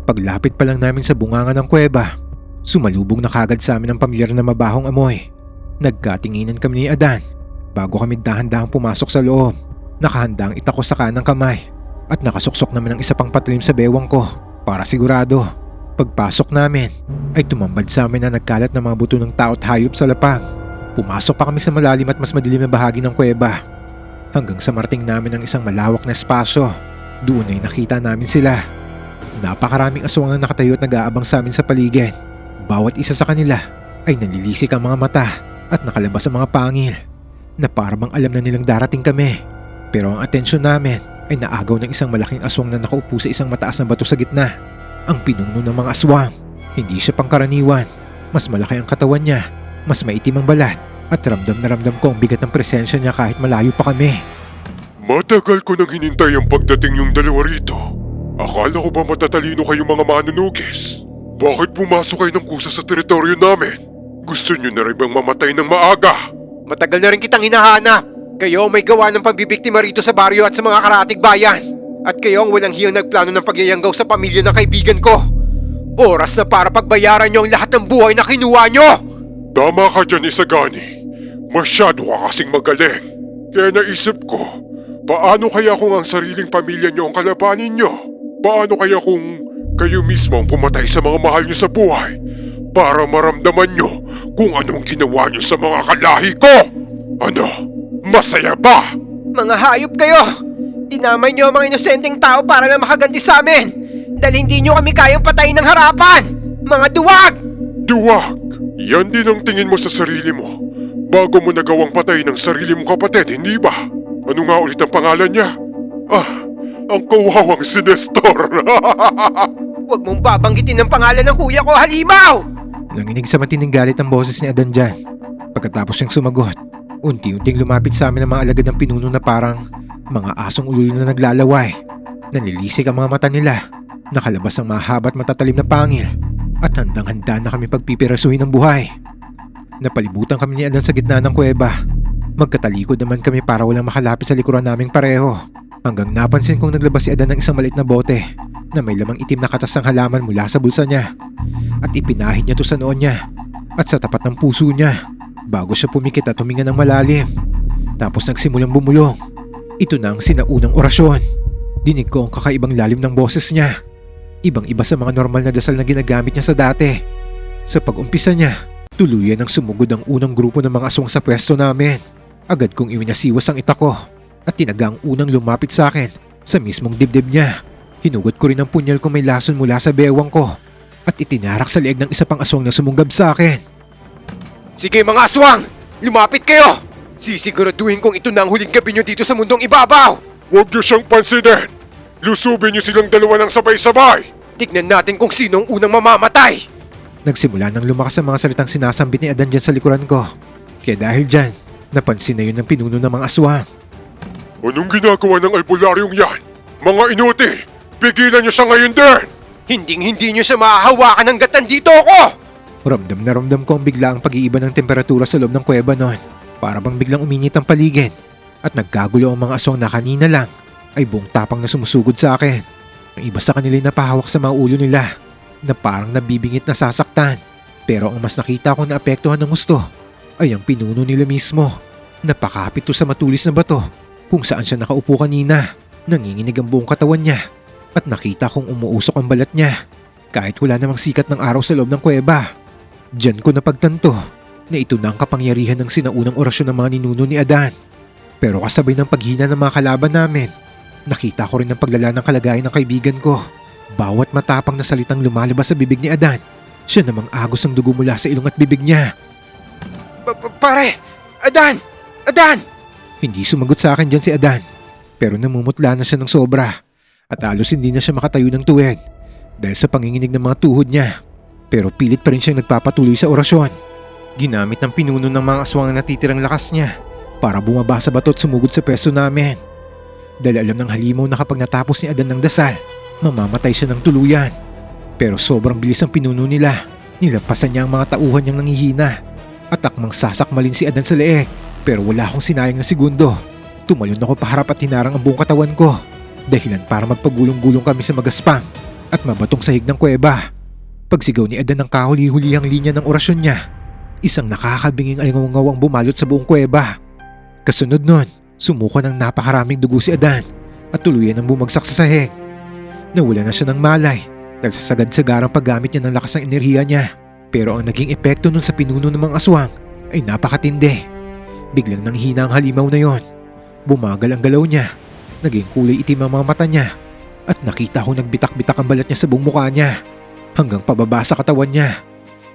Paglapit pa lang namin sa bunganga ng kuweba, sumalubong na kagad sa amin ang pamilyar na mabahong amoy. Nagkatinginan kami ni Adan bago kami dahan-dahang pumasok sa loob. Nakahanda ang itak ko sa kanang kamay at nakasuksok naman ang isa pang patalim sa bewang ko para sigurado. Pagpasok namin ay tumambad sa amin na nagkalat ng mga buto ng tao at hayop sa lapag. Pumasok pa kami sa malalim at mas madilim na bahagi ng kuweba hanggang sa marating namin ang isang malawak na espasyo. Doon ay nakita namin sila. Napakaraming aswang ang nakatayo at nag-aabang sa amin sa paligid. Bawat isa sa kanila ay nalilisik ang mga mata at nakalabas ang mga pangil na parang alam na nilang darating kami. Pero ang atensyon namin ay naagaw ng isang malaking aswang na nakaupo sa isang mataas na bato sa gitna. Ang pinuno ng mga aswang, hindi siya pangkaraniwan. Mas malaki ang katawan niya, mas maitim ang balat at ramdam na ramdam ko ang bigat ng presensya niya kahit malayo pa kami. Matagal ko nang hinintay ang pagdating yung dalawa rito. Akala ko ba matatalino kayo mga manunugis? Bakit pumasok kayo ng kusa sa teritoryo namin? Gusto nyo na rin bang mamatay ng maaga? Matagal na rin kitang hinahanap. Kayo may gawa ng pagbibiktima rito sa baryo at sa mga karatig bayan. At kayo ang walang hiyang nagplano ng pagyayanggaw sa pamilya ng kaibigan ko. Oras na para pagbayaran nyo ang lahat ng buhay na kinuha nyo! Tama ka dyan, Isagani. Masyado ka kasing magaling. Kaya naisip ko, paano kaya kung ang sariling pamilya nyo ang kalabanin nyo? Paano kaya kung kayo mismo ang pumatay sa mga mahal nyo sa buhay para maramdaman nyo kung anong ginawa nyo sa mga kalahi ko? Ano? Masaya ba? Mga hayop kayo! Dinamay nyo ang mga inosenteng tao para lang makaganti sa amin! Dahil hindi nyo kami kayang patayin ng harapan! Mga duwag! Duwag! Yan din ang tingin mo sa sarili mo bago mo nagawang patayin ng sarili mong kapatid, hindi ba? Ano nga ulit ang pangalan niya? Ang kawawang si Nestor! Huwag mong babanggitin ang pangalan ng kuya ko, halimaw! Nanginig sa matinding galit ang boses ni Adan dyan. Pagkatapos niyang sumagot, unti-unting lumapit sa amin ang mga alagad ng pinuno na parang mga asong ulul na naglalaway. Nanilisik ang mga mata nila. Nakalabas ang mahaba at matatalim na pangil. At handang-handa na kami pagpipirasuhin ng buhay. Napalibutan kami ni Adan sa gitna ng kuweba. Magkatalikod naman kami para walang makalapit sa likuran naming pareho. Hanggang napansin kong naglabas si Adan ng isang maliit na bote na may lamang itim na katas ng halaman mula sa bulsa niya. At ipinahid niya to sa noon niya at sa tapat ng puso niya bago siya pumikit at huminga ng malalim. Tapos nagsimulang bumulong. Ito na ang sinaunang orasyon. Dinig ko ang kakaibang lalim ng boses niya. Ibang-iba sa mga normal na dasal na ginagamit niya sa dati. Sa pag-umpisa niya, tuluyan ang sumugod ang unang grupo ng mga aswang sa pwesto namin. Agad kong iwinasiwas ang itak ko at tinaga ang unang lumapit sa akin sa mismong dibdib niya. Hinugot ko rin ang punyal kung may lason mula sa bewang ko at itinarak sa leeg ng isa pang aswang na sumunggab sa akin. Sige mga aswang! Lumapit kayo! Sisiguraduhin kong ito na ang huling gabi nyo dito sa mundong ibabaw! Huwag niyo siyang pansinin! Lusubin niyo silang dalawa ng sabay-sabay! Tignan natin kung sino ang unang mamamatay! Nagsimula nang lumakas ang mga salitang sinasambit ni Adan dyan sa likuran ko. Kaya dahil dyan, napansin na yun ng pinuno ng mga aswang. Anong ginagawa ng albularyong yan? Mga inutil! Pigilan niyo siya ngayon din! Hinding-hindi nyo siya mahahawakan hanggat nandito ako! Ramdam na ramdam ko ang biglaang pag-iiba ng temperatura sa loob ng kuweba noon. Para bang biglang uminit ang paligid at nagkagulo ang mga aswang na kanina lang ay buong tapang na sumusugod sa akin. Ang iba sa kanila ay napahawak sa mga ulo nila na parang nabibingit na sasaktan. Pero ang mas nakita kong naapektuhan ng gusto ay ang pinuno nila mismo. Napakapit to sa matulis na bato kung saan siya nakaupo kanina. Nanginginig ang buong katawan niya at nakita kong umuusok ang balat niya kahit wala namang sikat ng araw sa loob ng kuweba. Diyan ko napagtanto na ito na ang kapangyarihan ng sinaunang orasyon ng mga ninuno ni Adan. Pero kasabay ng paghina ng mga kalaban namin, nakita ko rin ang paglala ng kalagayan ng kaibigan ko. Bawat matapang na salitang lumalabas sa bibig ni Adan, siya namang agos ang dugo mula sa ilong at bibig niya. Pare! Adan! Adan! Hindi sumagot sa akin dyan si Adan, pero namumutla na siya ng sobra at halos hindi na siya makatayo ng tuwid dahil sa panginginig ng mga tuhod niya. Pero pilit pa rin siyang nagpapatuloy sa orasyon. Ginamit ng pinuno ng mga aswang ang natitirang lakas niya para bumaba sa bato at sumugod sa pwesto namin. Dahil alam ng halimaw na kapag natapos ni Adan ng dasal, mamamatay siya ng tuluyan. Pero sobrang bilis ang pinuno nila. Nilampasan niya ang mga tauhan niyang nangihina at akmang sasakmalin si Adan sa leeg. Pero wala akong sinayang na segundo. Tumalon ako paharap at hinarang ang buong katawan ko. Dahilan para magpagulong-gulong kami sa magaspang at mabatong sahig ng kuweba. Pagsigaw ni Adan ng kahuli-hulihang linya ng orasyon niya, isang nakakabinging alingaw ang bumalot sa buong kuweba. Kasunod nun, sumuko ng napakaraming dugo si Adan at tuluyan ang bumagsak sa sahig. Nawala na siya ng malay dahil sa sagad-sagarang paggamit niya ng lakas ng enerhiya niya. Pero ang naging epekto nun sa pinuno ng mga aswang ay napakatindi. Biglang nanghina ang halimaw na yon. Bumagal ang galaw niya, naging kulay itim ang mga mata niya at nakita ko nagbitak-bitak ang balat niya sa buong mukha niya. Hanggang pababa sa katawan niya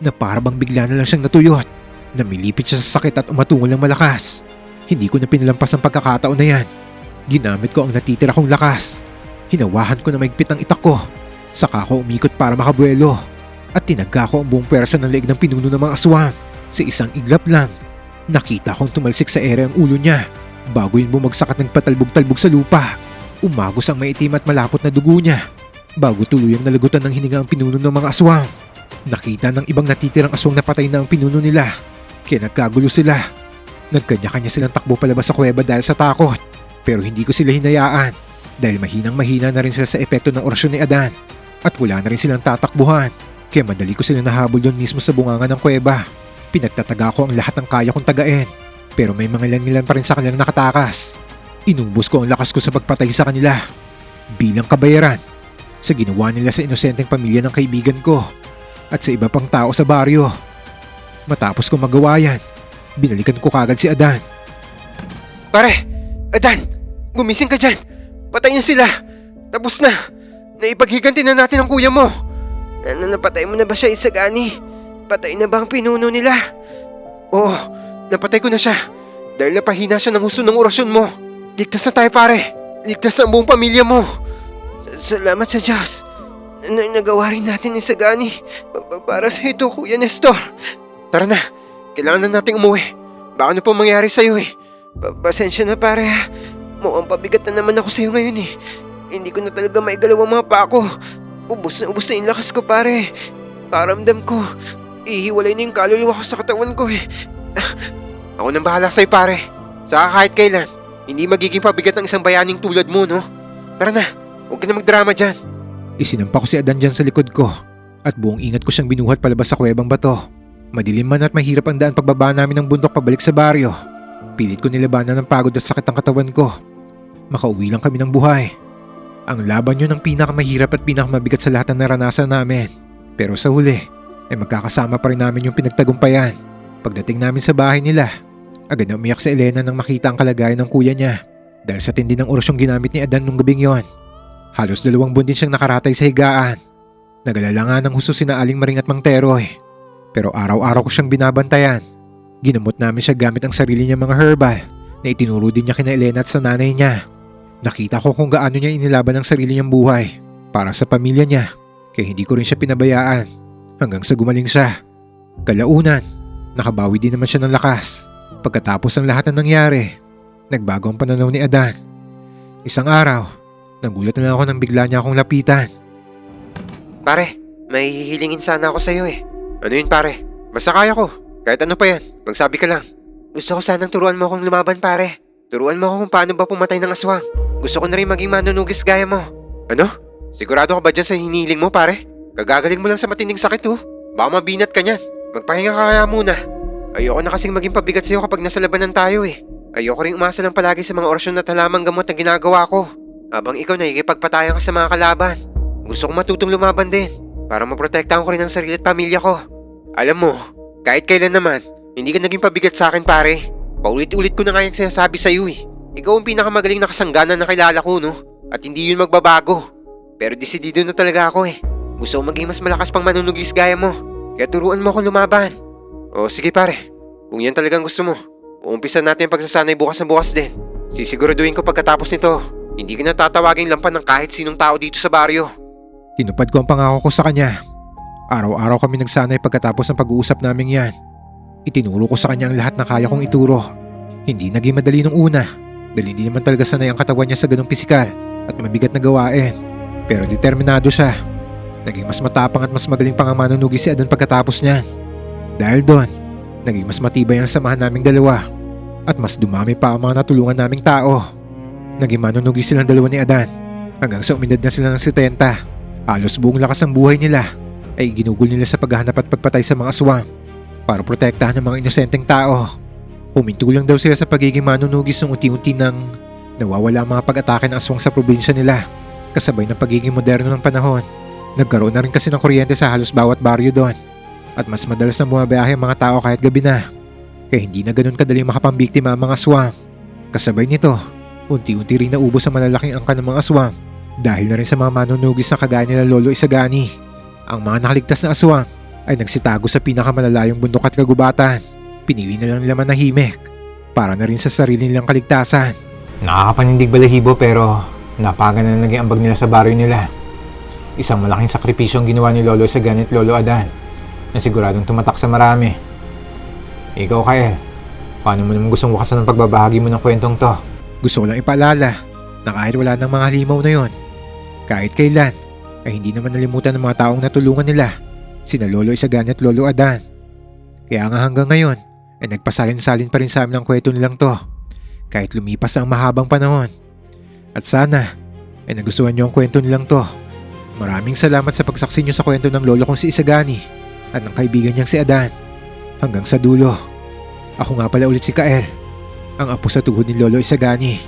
na parabang bigla na lang siyang natuyot. Namilipit siya sa sakit at umatungol ng malakas. Hindi ko na pinalampas ang pagkakataon na yan. Ginamit ko ang natitira kong lakas. Hinawahan ko na maigpit ang itak ko. Saka ko umikot para makabuelo. At tinagka ko ang buong pwersa ng leeg ng pinuno ng mga aswang. Sa isang iglap lang, nakita kong tumalsik sa ere ang ulo niya bago yun bumagsak at nagpatalbog-talbog sa lupa. Umagos ang maitim at malapot na dugo niya bago tuluyang nalagutan ng hininga ang pinuno ng mga aswang. Nakita ng ibang natitirang aswang na patay na ang pinuno nila, kaya nagkagulo sila. Nagkanya-kanya silang takbo palabas sa kuweba dahil sa takot. Pero hindi ko sila hinayaan dahil mahinang-mahina na rin sila sa epekto ng orasyon ni Adan at wala na rin silang tatakbuhan. Kaya madali ko silang nahabol doon mismo sa bunganga ng kuweba. Pinagtataga ko ang lahat ng kaya kong tagain, pero may mga ilan-ilan pa rin sa kanilang nakatakas. Inubos ko ang lakas ko sa pagpatay sa kanila bilang kabayaran sa ginawa nila sa inosenteng pamilya ng kaibigan ko at sa iba pang tao sa baryo. Matapos ko magawa yan, binalikan ko kagad si Adan. Pare! Adan! Gumising ka dyan! Patay na sila! Tapos na! Naipaghiganti na natin ang kuya mo! Napatay mo na ba siya, Isagani? Patay na ba ang pinuno nila? Oo, napatay ko na siya. Dahil napahina siya ng husto ng orasyon mo. Ligtas na tayo, pare! Ligtas na ang buong pamilya mo! Salamat sa Diyos. Nagawa rin natin ni Sagani. Para sa ito, Kuya Nestor. Tara na. Kailangan na nating umuwi. Baka ano pa mangyari sa'yo eh. Pasensya na pare ha. Mukhang pabigat na naman ako sa'yo ngayon eh. Hindi ko na talaga maigalaw ang mga paa ko. Ubus na yung lakas ko pare. Paramdam ko. Ihiwalay na yung kaluluwa ko sa katawan ko eh. Ako nang bahala sa'yo pare. Saka kahit kailan, hindi magiging pabigat ng isang bayaning tulad mo no. Tara na. Huwag ka na magdrama dyan. Isinampa ko si Adan dyan sa likod ko at buong ingat ko siyang binuhat palabas sa kuwebang bato. Madilim man at mahirap ang daan pagbaba namin ng bundok pabalik sa baryo. Pilit ko nilabanan ng pagod at sakit ang katawan ko. Makauwi lang kami ng buhay. Ang laban yun ang pinakamahirap at pinakamabigat sa lahat ng naranasan namin. Pero sa huli, ay magkakasama pa rin namin yung pinagtagumpayan. Pagdating namin sa bahay nila, agad na umiyak si Elena nang makita ang kalagayan ng kuya niya. Dahil sa tindi ng orasyong ginamit ni Adan nung gabing yon. Halos 2 buwan din siyang nakaratay sa higaan. Nagalala nga ng husto sina Aling Maring at Mang Teroy. Pero araw-araw ko siyang binabantayan. Ginamot namin siya gamit ang sarili niyang mga herbal na itinuro din niya kina Elena at sa nanay niya. Nakita ko kung gaano niya inilaban ang sarili niyang buhay para sa pamilya niya, kaya hindi ko rin siya pinabayaan hanggang sa gumaling siya. Kalaunan, nakabawi din naman siya ng lakas. Pagkatapos ng lahat ng nangyari, nagbago ang pananaw ni Adan. Isang araw, nagulat na lang ako nang bigla niya akong lapitan. Pare, may hihilingin sana ako sa'yo eh. Ano yun pare? Basta kaya ko. Kahit ano pa yan, magsabi ka lang. Gusto ko sanang turuan mo akong lumaban pare. Turuan mo ako kung paano ba pumatay ng aswang. Gusto ko na rin maging manunugis gaya mo. Ano? Sigurado ka ba dyan sa hinihiling mo pare? Kagagaling mo lang sa matinding sakit oh. Baka mabinat ka niyan. Magpahinga ka kaya muna. Ayoko na kasing maging pabigat sa'yo kapag nasa labanan tayo eh. Ayoko rin umasa lang palagi sa mga orasyon at halamang gamot na ginagawa ko. Habang ikaw nakikipagpatayan ka sa mga kalaban. Gusto ko matutong lumaban din. Para maprotektahan ko rin ang sarili at pamilya ko. Alam mo, kahit kailan naman, hindi ka naging pabigat sa akin pare. Paulit-ulit ko na nga yung sinasabi sa'yo eh. Ikaw ang pinakamagaling na kasanggana na kilala ko no. At hindi yun magbabago. Pero desidido na talaga ako eh. Gusto ko maging mas malakas pang manunugis gaya mo. Kaya turuan mo akong lumaban. O sige pare, kung yan talagang gusto mo, uumpisa natin ang pagsasanay bukas na bukas din. Sisiguraduhin ko pagkatapos nito, hindi ka na tatawaging lampan ng kahit sinong tao dito sa baryo. Tinupad ko ang pangako ko sa kanya. Araw-araw kami nagsanay pagkatapos ng pag-uusap naming yan. Itinuro ko sa kanya ang lahat na kaya kong ituro. Hindi naging madali nung una, dahil hindi naman talaga sanay ang katawan niya sa ganong pisikal at mabigat na gawain. Pero determinado siya. Naging mas matapang at mas magaling pang ang manunugis si Adan pagkatapos niyan. Dahil doon, naging mas matibay ang samahan naming dalawa at mas dumami pa ang mga natulungan naming tao. Naging manunugis silang dalawa ni Adan hanggang sa umidad na sila ng 70. Halos buong lakas ng buhay nila ay ginugol nila sa paghahanap at pagpatay sa mga aswang para protektahan ng mga inosenteng tao. Huminto lang daw sila sa pagiging manunugis nung unti-unti nang nawawala ang mga pag-atake ng aswang sa probinsya nila kasabay ng pagiging moderno ng panahon. Nagkaroon na rin kasi ng kuryente sa halos bawat baryo doon at mas madalas na bumabiyahe ang mga tao kahit gabi na, kaya hindi na ganun kadaling makapambiktima ang mga aswang. Kasabay nito, unti-unti rin naubos ang malalaking angka ng mga aswang dahil na rin sa mga manunugis na kagaya nila Lolo Isagani. Ang mga nakaligtas na aswang ay nagsitago sa pinakamalalayong bundok at kagubatan. Pinili na lang nila manahimik para na rin sa sarili nilang kaligtasan. Nakakapanindig balahibo pero napagana na naging ambag nila sa baryo nila. Isang malaking sakripisyo ang ginawa ni Lolo Isagani at Lolo Adan na siguradong tumatak sa marami. Ikaw Kyle, paano mo naman gustong wakasan ng pagbabahagi mo ng kwentong to? Gusto ko lang ipaalala na kahit wala ng mga halimaw na yon, kahit kailan ay hindi naman nalimutan ng mga taong natulungan nila, sina Lolo Isagani at Lolo Adan. Kaya nga hanggang ngayon ay nagpasalin-salin pa rin sa amin ang kwento nilang to kahit lumipas ang mahabang panahon. At sana ay nagustuhan niyo ang kwento nilang to. Maraming salamat sa pagsaksi niyo sa kwento ng lolo kong si Isagani at ng kaibigan niyang si Adan. Hanggang sa dulo, ako nga pala ulit si Kael, ang apo sa tuhod ni Lolo Isagani.